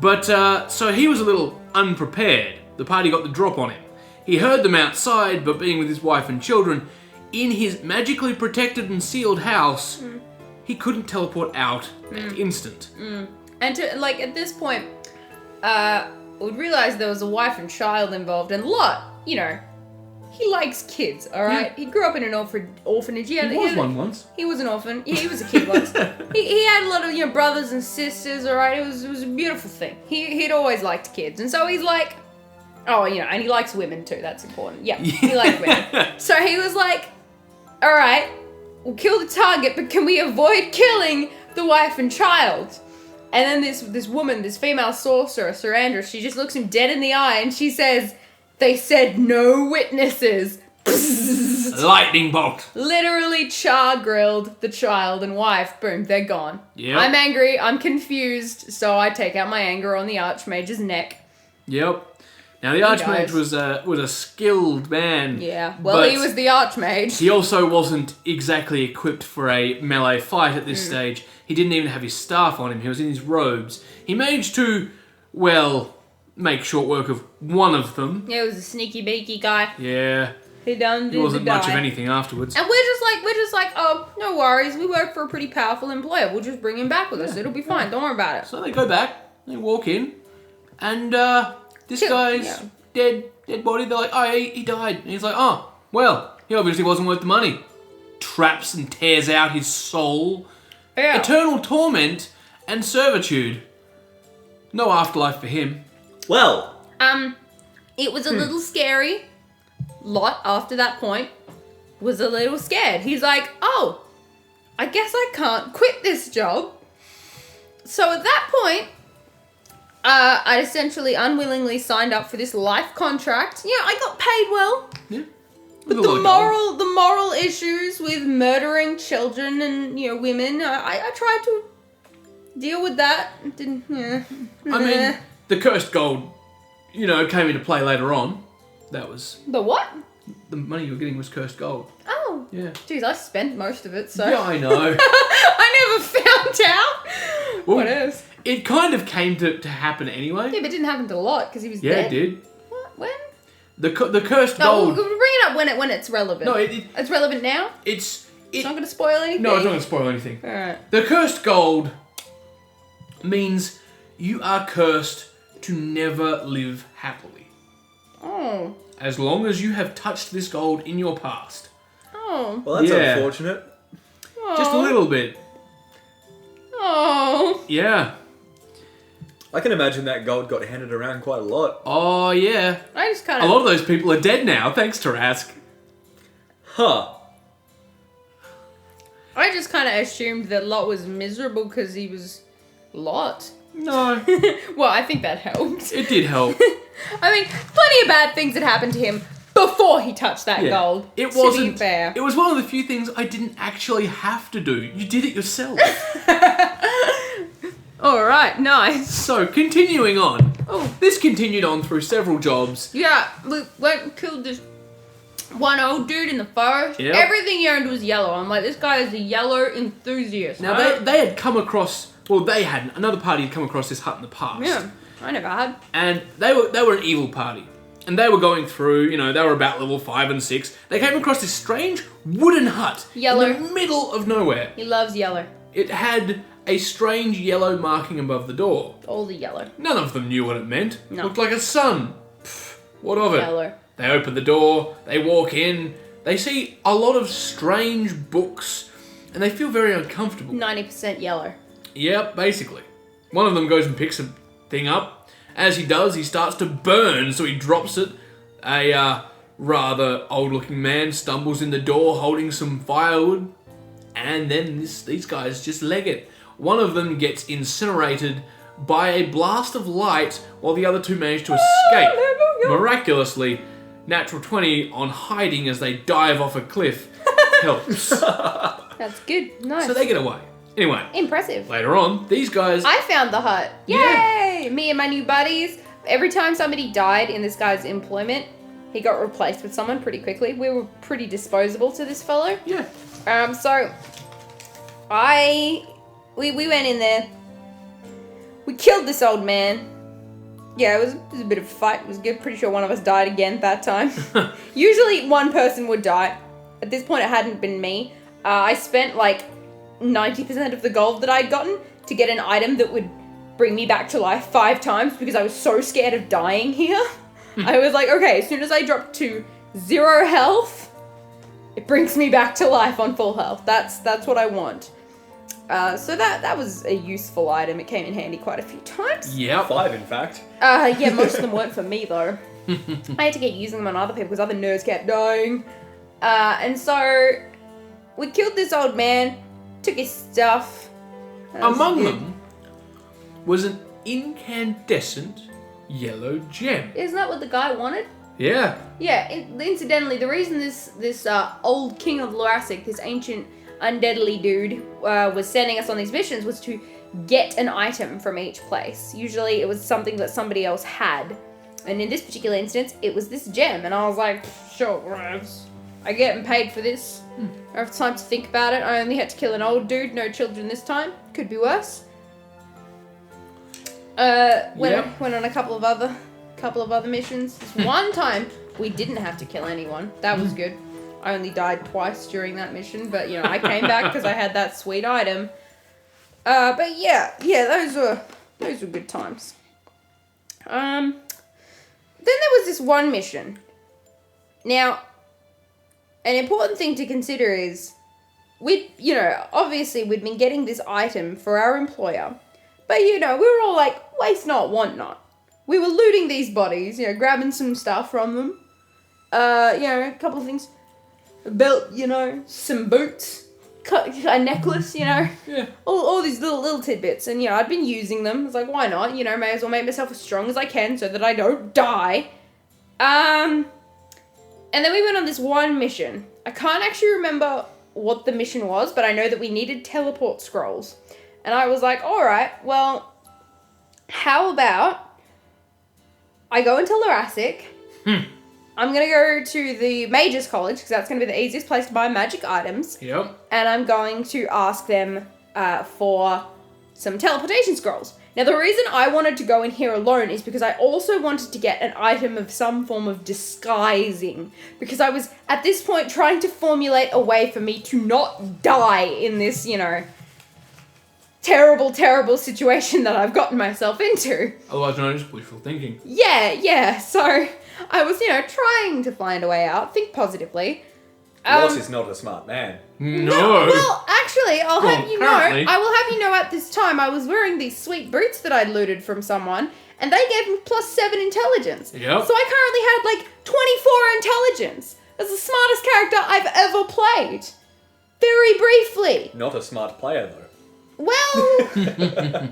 But, so he was a little unprepared. The party got the drop on him. He heard them outside, but being with his wife and children, in his magically protected and sealed house, he couldn't teleport out that instant. And at this point, we'd realised there was a wife and child involved, and Lot, you know, he likes kids, alright? Yeah. He grew up in an orphanage. He was one once. He was an orphan. Yeah, he was a kid once. He had a lot of, brothers and sisters, alright? It was a beautiful thing. He'd always liked kids. And so he's like, and he likes women too, that's important. Yeah, he likes women. So he was like, alright, we'll kill the target, but can we avoid killing the wife and child? And then this woman, this female sorcerer, Serandris, she just looks him dead in the eye and she says, they said no witnesses. Lightning bolt. Literally char-grilled the child and wife. Boom, they're gone. Yep. I'm angry, I'm confused, so I take out my anger on the Archmage's neck. Yep. Now the Archmage was a skilled man. Yeah, well he was the Archmage. He also wasn't exactly equipped for a melee fight at this stage. He didn't even have his staff on him, he was in his robes. He managed to, make short work of one of them. Yeah, he was a sneaky beaky guy. Yeah. He wasn't much of anything afterwards. And we're just like, oh, no worries, we work for a pretty powerful employer. We'll just bring him back with us. It'll be fine, don't worry about it. So they go back, they walk in, and this guy's dead body, they're like, oh, he died. And he's like, oh, well, he obviously wasn't worth the money. Traps and tears out his soul. Yeah. Eternal torment and servitude. No afterlife for him. Well. It was a little scary. Lot, after that point, was a little scared. He's like, oh, I guess I can't quit this job. So at that point, I essentially unwillingly signed up for this life contract. Yeah, I got paid well. Yeah. But the moral issues with murdering children and, women, I tried to deal with that. Didn't, I mean, the cursed gold, came into play later on. That was... The what? The money you were getting was cursed gold. Oh. Yeah. Jeez, I spent most of it, so... Yeah, I know. I never found out. Well, What else? It kind of came to happen anyway. Yeah, but it didn't happen to Lot, because he was Yeah, dead. it did. What? When? The cursed No, gold... we'll bring it up when it's relevant. No, it's relevant now? It's It's not going to spoil anything? No, it's not going to spoil anything. Alright. The cursed gold means you are cursed to never live happily. Oh. As long as you have touched this gold in your past. Oh. Well, that's Yeah. unfortunate. Just a little bit. Oh. Yeah. I can imagine that gold got handed around quite a lot. Oh, yeah. I just kind A of... lot of those people are dead now, thanks to Rask. Huh. I just kind of assumed that Lot was miserable because he was Lot. No, Well, I think that helped. it did help. I mean, plenty of bad things had happened to him before he touched that Yeah. gold. It to wasn't be fair. It was one of the few things I didn't actually have to do. You did it yourself. Alright, nice. So, continuing on. Oh. This continued on through several jobs. Yeah, we went and killed this one old dude in the forest. Yep. Everything he owned was yellow. I'm like, this guy is a yellow enthusiast. Now, they had come across... Well, they hadn't. Another party had come across this hut in the past. Yeah, I never had. And they were an evil party. And they were going through, they were about level 5 and 6. They came across this strange wooden hut. Yellow. In the middle of nowhere. He loves yellow. It had a strange yellow marking above the door. All the yellow. None of them knew what it meant. No. Looked like a sun. Pff, what of it? Yellow. They open the door, they walk in, they see a lot of strange books, and they feel very uncomfortable. 90% yellow. Yep, basically. One of them goes and picks a thing up. As he does, he starts to burn, so he drops it. A rather old-looking man stumbles in the door holding some firewood, and then these guys just leg it. One of them gets incinerated by a blast of light, while the other two manage to escape. Miraculously, natural 20 on hiding as they dive off a cliff helps. That's good. Nice. So they get away. Anyway, Impressive. later on, these guys... I found the hut. Yay! Me and my new buddies. Every time somebody died in this guy's employment, he got replaced with someone pretty quickly. We were pretty disposable to this fellow. Yeah. So we went in there. We killed this old man. Yeah, it was a bit of a fight. It was good. Pretty sure one of us died again that time. Usually one person would die. At this point, it hadn't been me. I spent like 90% of the gold that I'd gotten to get an item that would bring me back to life 5 times because I was so scared of dying here. I was like, okay, as soon as I drop to 0 health, it brings me back to life on full health. That's what I want. So that was a useful item. It came in handy quite a few times. Yep. 5, in fact. Yeah, most of them weren't for me though. I had to get using them on other people because other nerds kept dying. And so we killed this old man, took his stuff. Among them was an incandescent yellow gem. Isn't that what the guy wanted? Yeah. Yeah, incidentally, the reason this old king of Lorasic, this ancient undeadly dude, was sending us on these missions was to get an item from each place. Usually it was something that somebody else had. And in this particular instance, it was this gem. And I was like, sure, I getting paid for this. I have time to think about it. I only had to kill an old dude, no children this time. Could be worse. Went on a couple of other missions. This one time we didn't have to kill anyone. That was good. I only died twice during that mission, but I came back because I had that sweet item. But yeah, those were good times. Then there was this one mission. Now, an important thing to consider is obviously we'd been getting this item for our employer, but we were all like, waste not, want not. We were looting these bodies, grabbing some stuff from them. A couple of things. A belt, some boots, a necklace, Yeah. all these little tidbits. And, I'd been using them. I was like, why not? May as well make myself as strong as I can so that I don't die. And then we went on this one mission. I can't actually remember what the mission was, but I know that we needed teleport scrolls. And I was like, alright, well, how about I go into Lorasic, I'm going to go to the Mages College, because that's going to be the easiest place to buy magic items. Yep. And I'm going to ask them for some teleportation scrolls. Now, the reason I wanted to go in here alone is because I also wanted to get an item of some form of disguising. Because I was, at this point, trying to formulate a way for me to not die in this, terrible, terrible situation that I've gotten myself into. Otherwise known as wishful thinking. Yeah. So, I was, trying to find a way out. Think positively. Ross is not a smart man. No. Well, actually, I'll have you know, apparently. I will have you know at this time, I was wearing these sweet boots that I'd looted from someone, and they gave me +7 intelligence. Yep. So I currently had 24 intelligence. That's the smartest character I've ever played. Very briefly. Not a smart player, though. Well,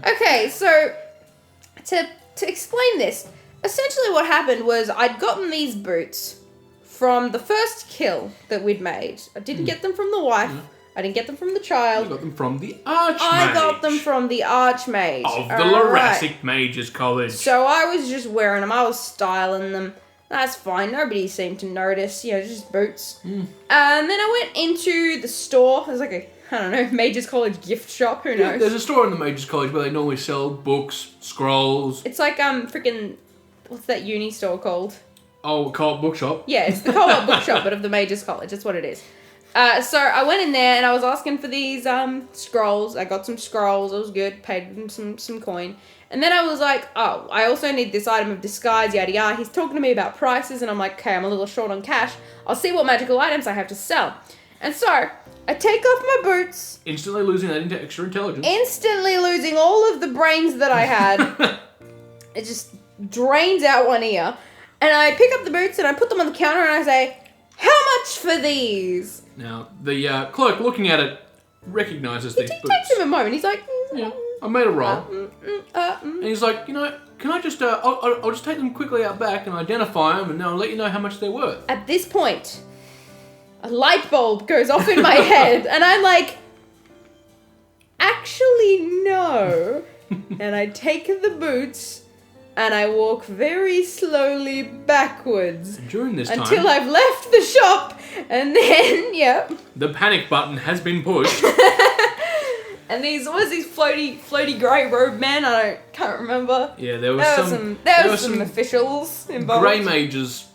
okay, so to explain this, essentially what happened was I'd gotten these boots from the first kill that we'd made. I didn't get them from the wife. I didn't get them from the child. You got them from the Archmage. I got them from the Archmage. Of the Lorassic Mages College. So I was just wearing them. I was styling them. That's fine. Nobody seemed to notice. Just boots. And then I went into the store. There's like a, Mages College gift shop. Who knows? There's a store in the Mages College where they normally sell books, scrolls. It's like, freaking, what's that uni store called? Oh, Co-op Bookshop. Yeah, it's the Co-op Bookshop, but of the Mages College. That's what it is. So I went in there and I was asking for these scrolls. I got some scrolls. It was good. Paid them some coin. And then I was like, oh, I also need this item of disguise, yada yada. He's talking to me about prices and I'm like, okay, I'm a little short on cash. I'll see what magical items I have to sell. And so I take off my boots. Instantly losing that extra intelligence. Instantly losing all of the brains that I had. It just drains out one ear. And I pick up the boots and I put them on the counter and I say, how much for these? Now, the clerk looking at it recognises these It boots. takes him a moment. He's like, Yeah, I made a roll. And he's like, can I just, I'll just take them quickly out back and identify them and I'll let you know how much they're worth. At this point, a light bulb goes off in my head and I'm like, actually no. And I take the boots and I walk very slowly backwards. And during this time, until I've left the shop, and then, the panic button has been pushed. And these floaty grey robe men? Can't remember. Yeah, there There was was some officials involved. grey mages,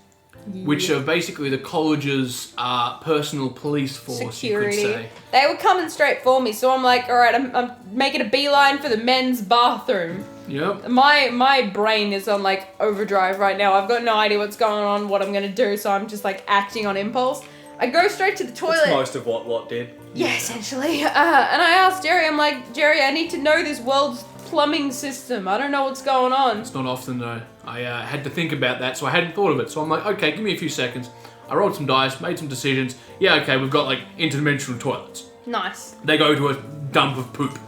which are basically the college's personal police force, Security. you could say. They were coming straight for me, so I'm like, alright, I'm making a beeline for the men's bathroom. Yep. My brain is on overdrive right now. I've got no idea what's going on, what I'm gonna do, so I'm just acting on impulse. I go straight to the toilet. That's most of what Lot did. Yeah, essentially. And I asked Jerry, I'm like, Jerry, I need to know this world's plumbing system. I don't know what's going on. It's not often though. I had to think about that, so I hadn't thought of it. So I'm like, okay, give me a few seconds. I rolled some dice, made some decisions. Yeah, okay, we've got interdimensional toilets. Nice. They go to a dump of poop.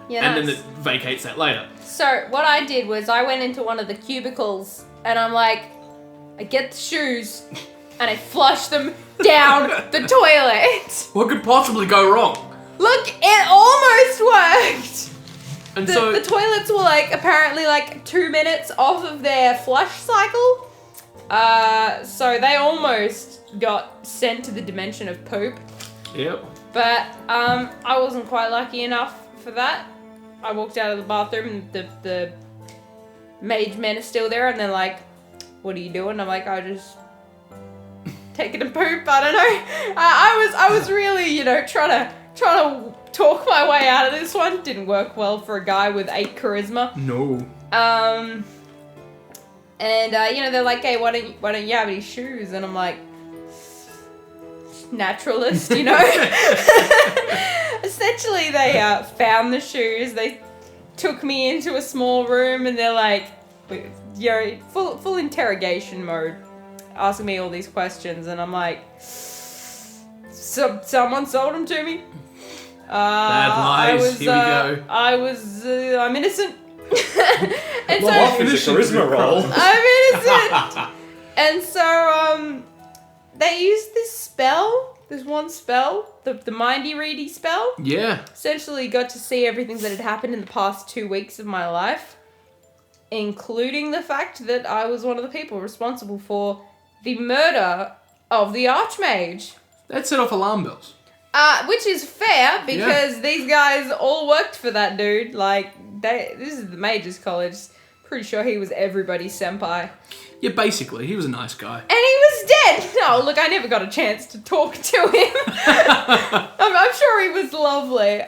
Yeah, and nice. then it vacates that later. So what I did was I went into one of the cubicles and I'm like, I get the shoes and I flush them down the toilet. What could possibly go wrong? Look, it almost worked. And The toilets were apparently 2 minutes off of their flush cycle. So they almost got sent to the dimension of poop. Yep. But I wasn't quite lucky enough for that. I walked out of the bathroom and the mage men are still there and they're like, what are you doing? I'm like, I just taking a poop, I don't know. I was really, trying to talk my way out of this one. Didn't work well for a guy with 8 charisma. No. And they're like, hey, why don't you have any shoes? And I'm like, naturalist, Essentially, they found the shoes. They took me into a small room, and they're like, full interrogation mode, asking me all these questions, and I'm like, someone sold them to me. Bad lies. Here we go. I'm innocent. And Well, it's a charisma roll. I'm innocent. And so they used this spell. There's one spell, the Mindy Reedy spell. Yeah. Essentially got to see everything that had happened in the past 2 weeks of my life, including the fact that I was one of the people responsible for the murder of the Archmage. That set off alarm bells. Which is fair, because these guys all worked for that dude. Like, this is the Mages College. Pretty sure he was everybody's senpai. Yeah, basically, he was a nice guy. And he was dead! No, look, I never got a chance to talk to him. I'm sure he was lovely.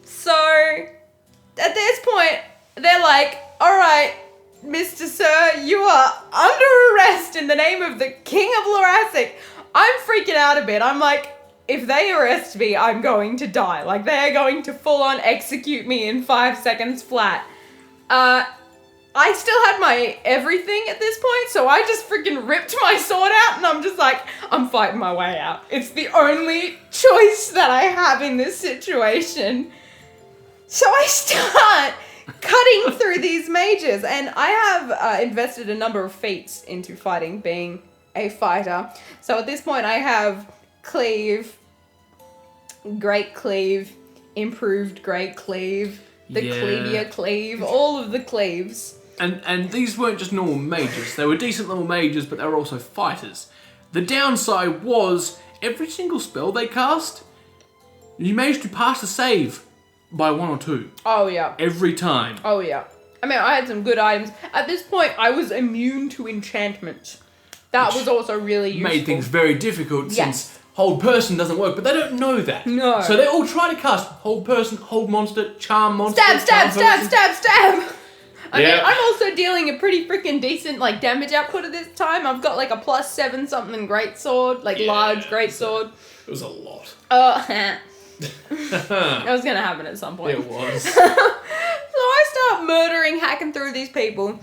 So, at this point, they're like, alright, Mr. Sir, you are under arrest in the name of the King of Lorasic. I'm freaking out a bit. I'm like, if they arrest me, I'm going to die. Like, they're going to full-on execute me in 5 seconds flat. I still had my everything at this point, so I just freaking ripped my sword out, and I'm just like, I'm fighting my way out. It's the only choice that I have in this situation. So I start cutting through these mages, and I have invested a number of feats into fighting, being a fighter. So at this point, I have Cleave, Great Cleave, Improved Great Cleave, the Cleavier Cleave, all of the cleaves. And these weren't just normal mages. They were decent level mages, but they were also fighters. The downside was, every single spell they cast, you managed to pass a save by 1 or 2. Oh, yeah. Every time. Oh, yeah. I mean, I had some good items. At this point, I was immune to enchantments. That was also really useful. Made things very difficult since Hold Person doesn't work, but they don't know that. No. So they all try to cast Hold Person, Hold Monster, Charm Monster, Stab! I mean, Yeah. I'm also dealing a pretty freaking decent, like, damage output at this time. I've got, like, a +7 something greatsword, like, large greatsword. It was a lot. That was gonna happen at some point. It was. So I start murdering, hacking through these people.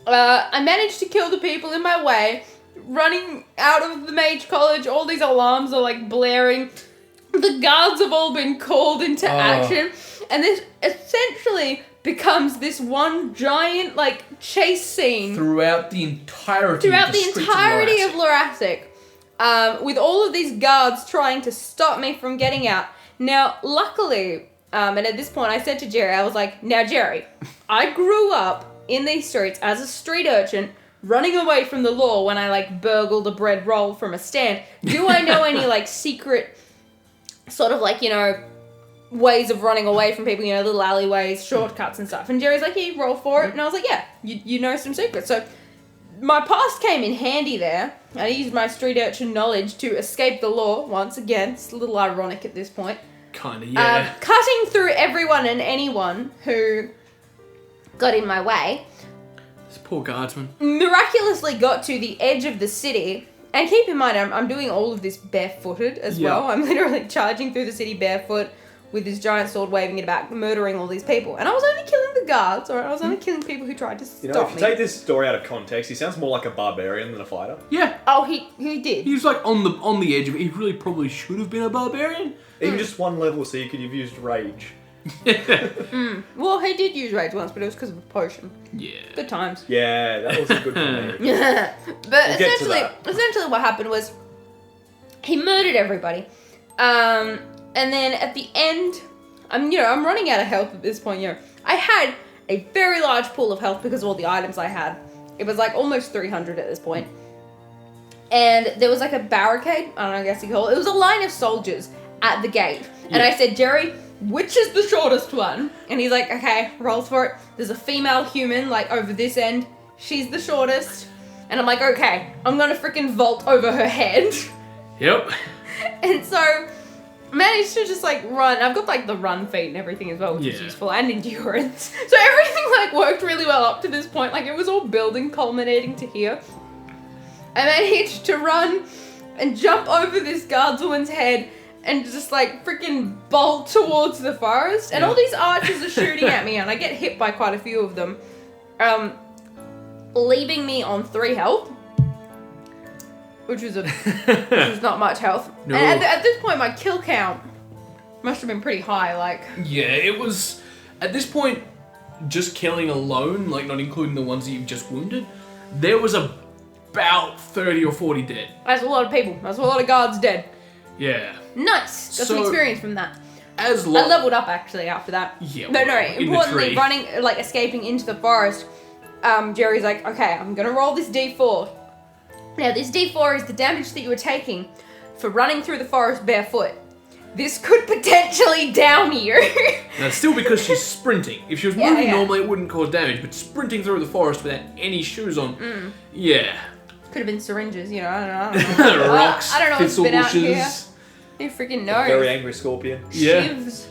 I managed to kill the people in my way. Running out of the Mage College, all these alarms are, like, blaring. The guards have all been called into action. And this essentially becomes this one giant, like, chase scene. Throughout the entirety of Lorasic. With all of these guards trying to stop me from getting out. Now, luckily, and at this point I said to Jerry, I was like, now Jerry, I grew up in these streets as a street urchin, running away from the law when I, like, burgled a bread roll from a stand. Do I know any, like, secret sort of, like, you know, ways of running away from people, you know, little alleyways, shortcuts and stuff? And Jerry's like, yeah, roll for it. And I was like, yeah, you know some secrets. So my past came in handy there. I used my street urchin knowledge to escape the law once again. It's a little ironic at this point. Kinda, yeah. Cutting through everyone and anyone who got in my way. This poor guardsman. Miraculously got to the edge of the city. And keep in mind, I'm doing all of this barefooted as well. I'm literally charging through the city barefoot with this giant sword waving it about, murdering all these people. And I was only killing the guards, or I was only killing people who tried to stop me. You know, if you take this story out of context, he sounds more like a barbarian than a fighter. Yeah. Oh, he did. He was, like, on the edge of it. He really probably should have been a barbarian. Even just one level, so you could have used rage. Well, he did use rage once, but it was because of a potion. Yeah. Good times. Yeah, that wasn't good for me. But get to essentially what happened was he murdered everybody. And then at the end, I'm running out of health at this point, I had a very large pool of health because of all the items I had. It was like almost 300 at this point. And there was like a barricade, I don't know, I guess you call it. It was a line of soldiers at the gate. And I said, Jerry, which is the shortest one? And he's like, okay, rolls for it. There's a female human, like, over this end. She's the shortest. And I'm like, okay, I'm gonna freaking vault over her head. Yep. And so, managed to just, like, run. I've got, like, the run feat and everything as well, which is useful, and endurance. So everything, like, worked really well up to this point. Like, it was all building, culminating to here. I managed to run and jump over this guardswoman's head and just, like, freaking bolt towards the forest. And all these archers are shooting at me, and I get hit by quite a few of them. Leaving me on 3 health. Which was not much health. No. And at this point, my kill count must have been pretty high, like... Yeah, it was... At this point, just killing alone, like, not including the ones that you've just wounded, there was about 30 or 40 dead. That's a lot of people. That's a lot of guards dead. Yeah. Nice. Got some experience from that. I leveled up, actually, after that. Yeah, No, in importantly, the tree. running, like, escaping into the forest, Jerry's like, okay, I'm gonna roll this D4. Now, this D4 is the damage that you were taking for running through the forest barefoot. This could potentially down you. Now, still because she's sprinting. If she was Yeah, moving yeah. normally, it wouldn't cause damage, but sprinting through the forest without any shoes on, yeah. Could have been syringes, you know, I don't know. Rocks, I don't know what's thistle been out here. bushes. Who freaking knows? Very angry scorpion. Yeah. Shivs.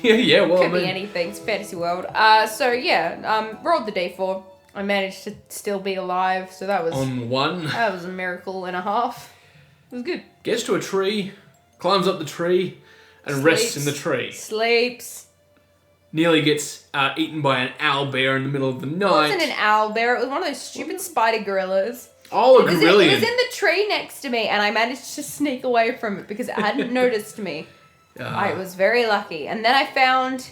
yeah, well, Could be anything. It's fantasy world. Rolled the D4. I managed to still be alive, so that was on one. that was a miracle and a half. It was good. Gets to a tree, climbs up the tree, and rests in the tree. Sleeps. Nearly gets eaten by an owl bear in the middle of the It night. wasn't an owl bear. It was one of those stupid spider gorillas. Oh, a It was gorillion. in the tree next to me, and I managed to sneak away from it because it hadn't noticed me. I was very lucky. And then I found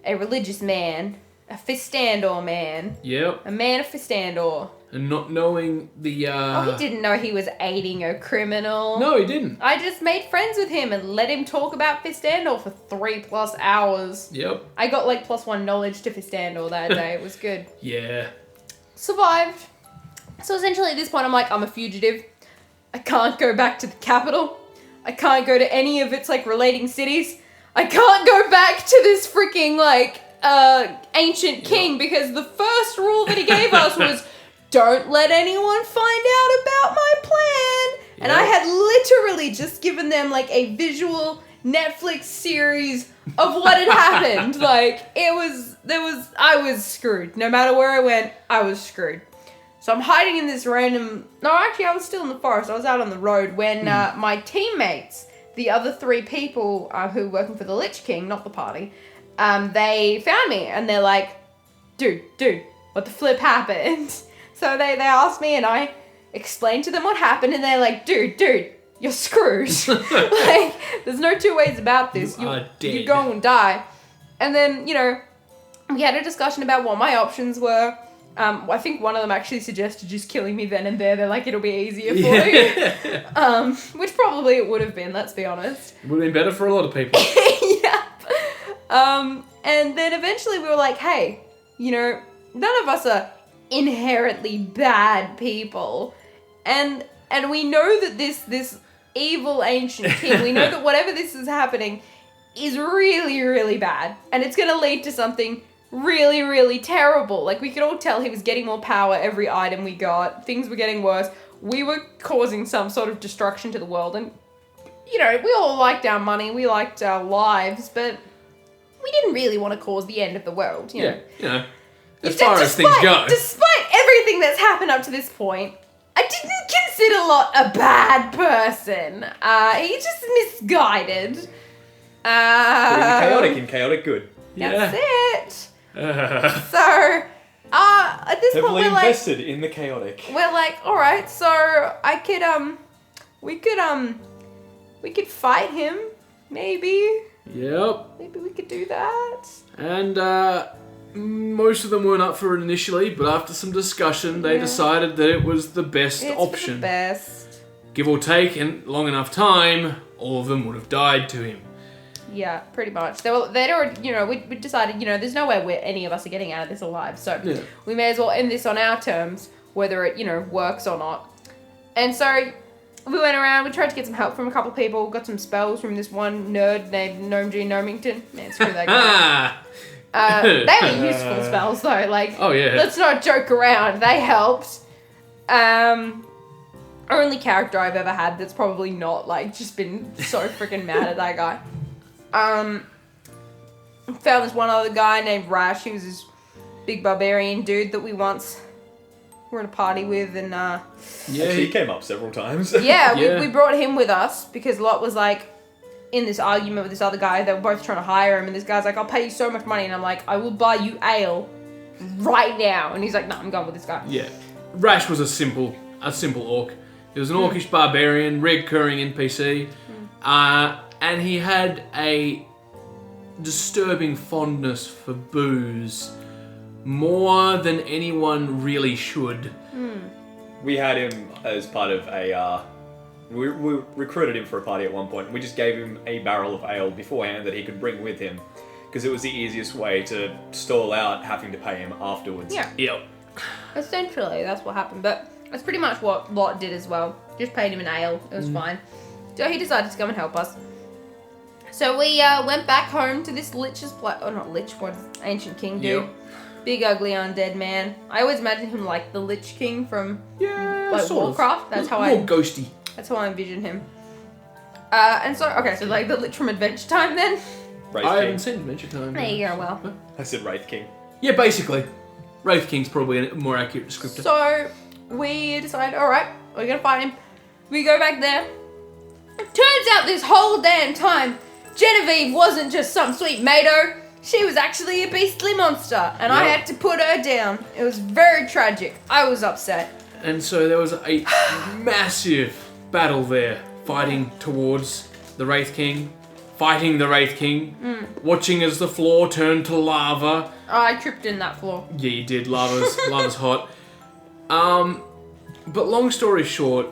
a religious man, a Fistandor man, Yep. a man of Fistandor. And not knowing the... He didn't know he was aiding a criminal. No, he didn't. I just made friends with him and let him talk about Fistandor for 3+ hours. Yep. I got like +1 knowledge to Fistandor that day. It was good. Yeah. Survived. So essentially at this point I'm like, I'm a fugitive. I can't go back to the capital. I can't go to any of its like relating cities. I can't go back to this freaking like ancient king because the first rule that he gave us was don't let anyone find out about my plan. And I had literally just given them like a visual Netflix series of what had happened. Like I was screwed. No matter where I went, I was screwed. So I'm hiding in this random... No, actually, I was still in the forest. I was out on the road when my teammates, the other 3 people who were working for the Lich King, not the party, they found me. And they're like, dude, what the flip happened? So they asked me and I explained to them what happened. And they're like, dude, you're screwed. Like, there's no 2 ways about this. You are dead. You go and die. And then, you know, we had a discussion about what my options were. I think one of them actually suggested just killing me then and there. They're like, it'll be easier for you. Which probably it would have been, let's be honest. It would have been better for a lot of people. Yep. And then eventually we were like, hey, you know, none of us are inherently bad people. And we know that this evil ancient king, we know that whatever this is happening is really, really bad. And it's going to lead to something really, really terrible. Like, we could all tell he was getting more power every item we got. Things were getting worse. We were causing some sort of destruction to the world. And, you know, we all liked our money. We liked our lives. But we didn't really want to cause the end of the world, you know. You know, as far as things go. Despite everything that's happened up to this point, I didn't consider Lot a bad person. He's just misguided. Chaotic and chaotic good. That's it. So, at this Heavily point, invested in the chaotic. we're like, all right. So I could, we could fight him. Maybe Yep. we could do that. And most of them weren't up for it initially, but after some discussion, they decided that it was the best It's option. for the best. Give or take, in long enough time, all of them would have died to him. Yeah, pretty much. They'd already, you know, we decided, you know, there's no way any of us are getting out of this alive. So we may as well end this on our terms, whether it, you know, works or not. And so we went around, we tried to get some help from a couple of people, got some spells from this one nerd named Gnome G. Gnomington. Man, screw that guy. They were useful spells though, like, Oh, yeah. let's not joke around. They helped. Only character I've ever had that's probably not, like, just been so freaking mad at that guy. Found this one other guy named Rash. He was this big barbarian dude that we once were at a party with, and Actually, he came up several times. Yeah. we brought him with us because Lot was like in this argument with this other guy. They were both trying to hire him, and this guy's like, I'll pay you so much money, and I'm like, I will buy you ale right now. And he's like, no, I'm going with this guy. Yeah. Rash was a simple orc. He was an orcish barbarian, recurring NPC. And he had a disturbing fondness for booze. More than anyone really should. We had him as part of a... we recruited him for a party at one point. We just gave him a barrel of ale beforehand that he could bring with him. Because it was the easiest way to stall out having to pay him afterwards. Yeah. Yep. Essentially, that's what happened. But That's pretty much what Lot did as well. Just paid him an ale. It was fine. So he decided to come and help us. So we went back home to this lich's place. Oh, not lich. What? Ancient king dude. Yep. Big ugly undead man. I always imagine him like the Lich King from sort Warcraft. of. That's how More ghosty. That's how I envision him. And so like the Lich from Adventure Time then. Wraith I King. haven't seen Adventure Time. There you go. Well. I said Wraith King. Yeah, basically. Wraith King's probably a more accurate descriptor. So we decide, all right, we're gonna fight him. We go back there. Turns out this whole damn time, Genevieve wasn't just some sweet mato. She was actually a beastly monster, and I had to put her down. It was very tragic. I was upset. And so there was a massive battle there, fighting towards the Wraith King, fighting the Wraith King, watching as the floor turned to lava. I tripped in that floor. Yeah, you did. Lava's hot. But long story short,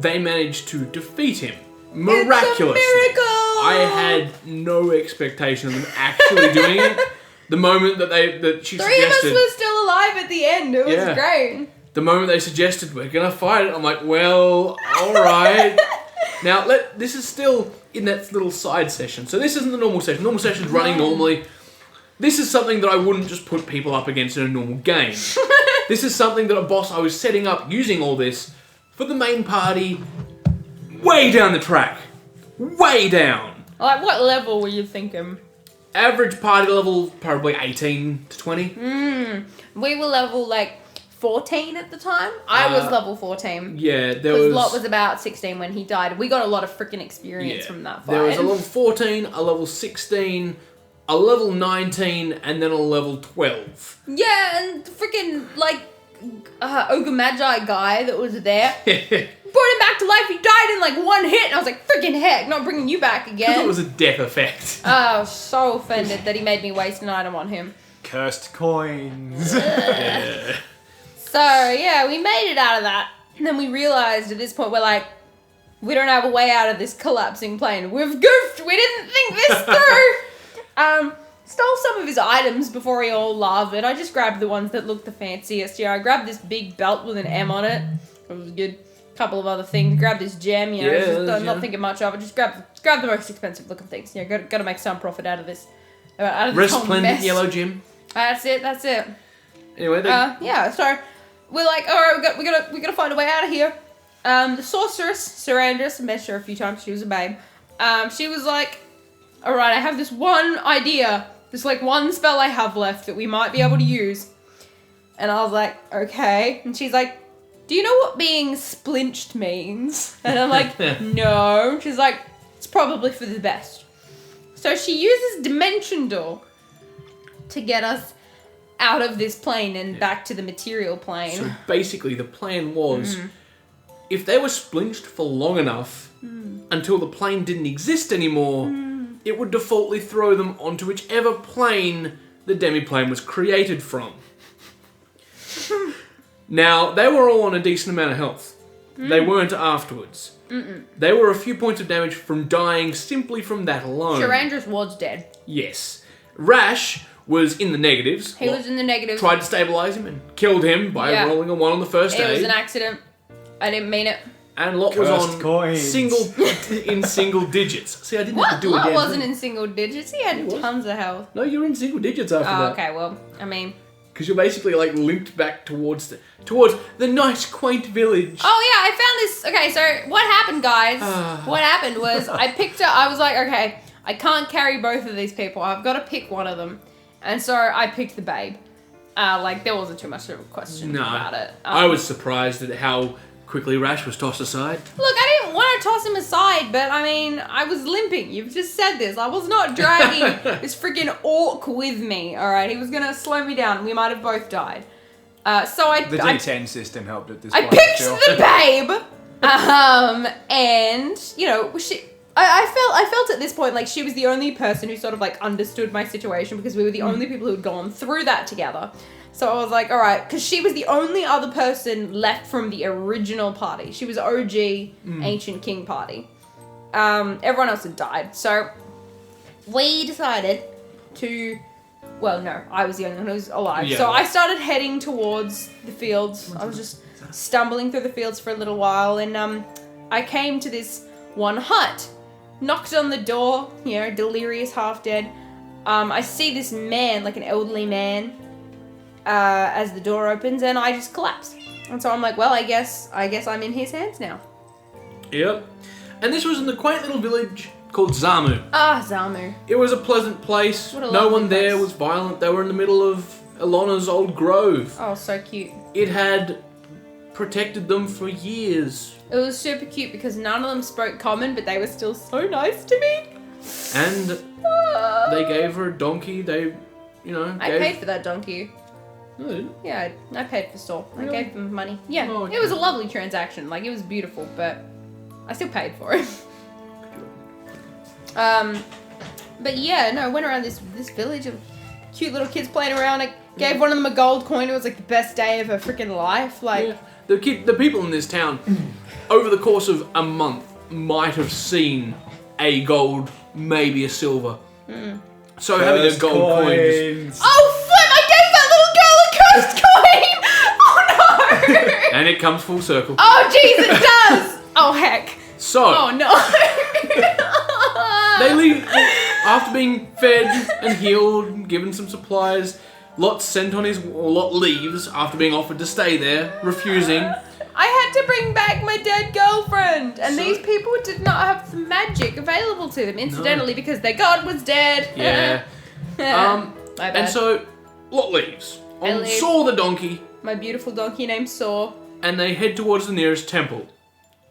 they managed to defeat him miraculously. It's a miracle! I had no expectation of them actually doing it. The moment that she Three of us suggested, were still alive at the end. It was great. the moment they suggested we're gonna fight it, I'm like, well, all right. Now this is still in that little side session, so this isn't the normal session. Normal session's running normally. This is something that I wouldn't just put people up against in a normal game. This is something that I was setting up using all this for the main party way down the track. Way down. Like, what level were you thinking? Average party level, probably 18 to 20. We were level, 14 at the time. I was level 14. Yeah, there Because was... Lot was about 16 when he died. We got a lot of freaking experience from that fight. There was a level 14, a level 16, a level 19, and then a level 12. Yeah, and freaking, Ogre Magi guy that was there. Brought him back to life. He died in one hit, and I was like, freaking heck, not bringing you back again. Because it was a death effect. I was so offended that he made me waste an item on him. Cursed coins. Yeah. So, yeah, we made it out of that. And then we realized at this point, we're like, we don't have a way out of this collapsing plane. We've goofed. We didn't think this through. Stole some of his items before he all loved it. I just grabbed the ones that looked the fanciest. Yeah, I grabbed this big belt with an M on it. It was good. Couple of other things. Grab this gem, not thinking much of it. Just grab the most expensive looking things. Gotta make some profit out of this. Out of this whole Resplendent mess. yellow gem. That's it. Anyway, So we're like, all right, we gotta find a way out of here. The sorceress surrounded us. I met her a few times. She was a babe. She was like, all right, I have this one idea. There's one spell I have left that we might be able to use. And I was like, okay. And she's like, do you know what being splinched means? And I'm like, no. She's like, it's probably for the best. So she uses Dimension Door to get us out of this plane and back to the material plane. So basically the plan was, if they were splinched for long enough until the plane didn't exist anymore, it would defaultly throw them onto whichever plane the demiplane was created from. Now, they were all on a decent amount of health. They weren't afterwards. They were a few points of damage from dying simply from that alone. Sharandra's was dead. Yes. Rash was in the negatives. He was in the negatives. Tried to stabilise him and killed him by rolling a 1 on the first aid. It was an accident. I didn't mean it. And Lot was Cursed on coins. single digits. See, I didn't have to do a Lot damn wasn't thing. in single digits. He had tons of health. No, you're in single digits after Oh, that. okay, well, I mean... Because you're basically linked back towards the nice quaint village. Oh yeah, I found this. Okay, so what happened, guys? What happened was I was like, okay, I can't carry both of these people. I've got to pick one of them. And so I picked the babe. There wasn't too much of a question about it. I was surprised at how quickly Rash was tossed aside. Look, I didn't want to toss him aside, but I mean, I was limping. You've just said this. I was not dragging this freaking orc with me. All right, he was gonna slow me down. We might have both died. The D10 system helped at this I point. picked the babe, and I felt at this point like she was the only person who sort of understood my situation because we were the only people who had gone through that together. So I was like, all right, because she was the only other person left from the original party. She was OG Ancient King party. Everyone else had died. So we decided to... Well, no, I was the only one who was alive. Yeah. So I started heading towards the fields. I was just stumbling through the fields for a little while, and I came to this one hut. Knocked on the door, delirious, half dead. I see this man, like an elderly man, as the door opens, and I just collapse. And so I'm like, well, I guess I'm in his hands now. Yep. And this was in the quaint little village called Zamu. Ah, Zamu. It was a pleasant place. What a No lovely one there place. was violent. They were in the middle of Ilona's old grove. Oh, so cute. It had protected them for years. It was super cute because none of them spoke common, but they were still so nice to me. And they gave her a donkey. They, I paid for that donkey. No, they didn't. Yeah, I paid for the store. I Really? gave them money. Yeah, Oh, okay. It was a lovely transaction. Like, it was beautiful, but I still paid for it. But yeah, no, I went around this village of cute little kids playing around. I gave one of them a gold coin. It was like the best day of her freaking life. Like, Yeah. The people in this town, over the course of a month, might have seen a gold, maybe a silver. So having a gold coin just, oh flip! I gave that little girl a cursed coin. Oh no! and it comes full circle. Oh jeez, it does. Oh heck. So Oh no. they leave after being fed and healed, and given some supplies. Lot leaves after being offered to stay there, refusing. I had to bring back my dead girlfriend, and So- these people did not have the magic available to them, incidentally, because their god was dead. Yeah. My bad. And so Lot leaves. I leave. Saw the donkey, My beautiful donkey named Saw. and they head towards the nearest temple.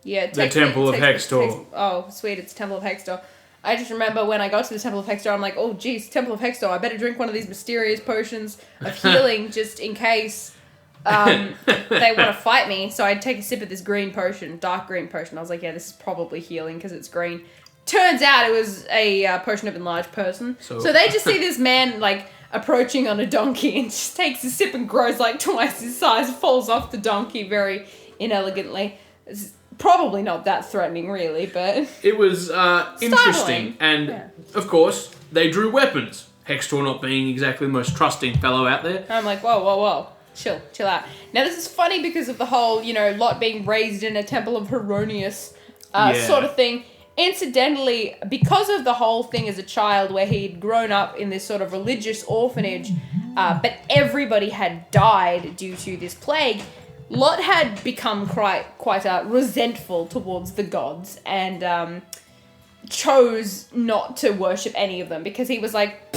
Yeah, The Temple of Hextor. Oh, sweet, it's Temple of Hextor. I just remember when I got to the Temple of Hextor, I'm like, oh, geez, Temple of Hextor, I better drink one of these mysterious potions of healing just in case they want to fight me. So I'd take a sip of this green potion, dark green potion. I was like, yeah, this is probably healing because it's green. Turns out it was a potion of enlarged person. So they just see this man, like, approaching on a donkey and just takes a sip and grows like twice his size, falls off the donkey very inelegantly. It's probably not that threatening, really, but... It was interesting, and Yeah. of course, they drew weapons. Hextor not being exactly the most trusting fellow out there. I'm like, whoa. Chill out. Now, this is funny because of the whole, Lot being raised in a temple of Heronius sort of thing. Incidentally, because of the whole thing as a child where he'd grown up in this sort of religious orphanage, but everybody had died due to this plague, Lot had become quite resentful towards the gods and chose not to worship any of them because he was like,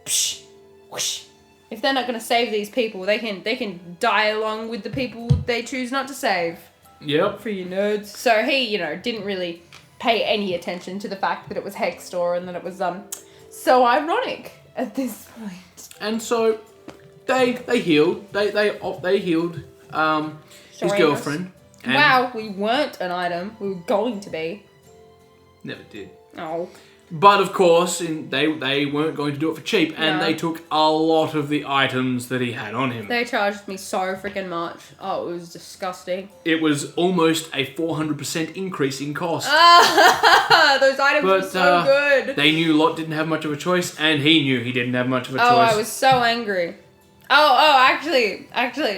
psh, whoosh. If they're not going to save these people, they can die along with the people they choose not to save. Yep. For you nerds. So he, didn't really pay any attention to the fact that it was Hextor and that it was so ironic at this point. And so they healed. They healed his Serenus. girlfriend. And Wow, we weren't an item. We were going to be. never did. Oh. But of course, they weren't going to do it for cheap, and No. they took a lot of the items that he had on him. They charged me so freaking much. Oh, it was disgusting. It was almost a 400% increase in cost. Those items were But so good. they knew Lot didn't have much of a choice, and he knew he didn't have much of a choice. Oh, I was so angry. Actually,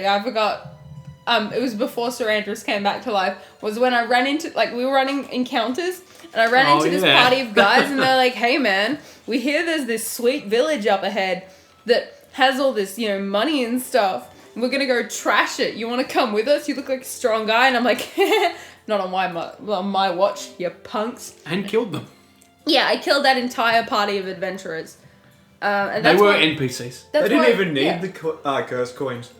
I forgot. It was before Sir Andrews came back to life. Was when I ran into, we were running encounters, and I ran into this party of guys, and they're like, "Hey, man, we hear there's this sweet village up ahead that has all this, money and stuff. We're gonna go trash it. You want to come with us? You look like a strong guy." And I'm like, "Not on my watch, you punks." And killed them. Yeah, I killed that entire party of adventurers. And They that's were why- NPCs. that's They didn't why- even need yeah. the cursed coins.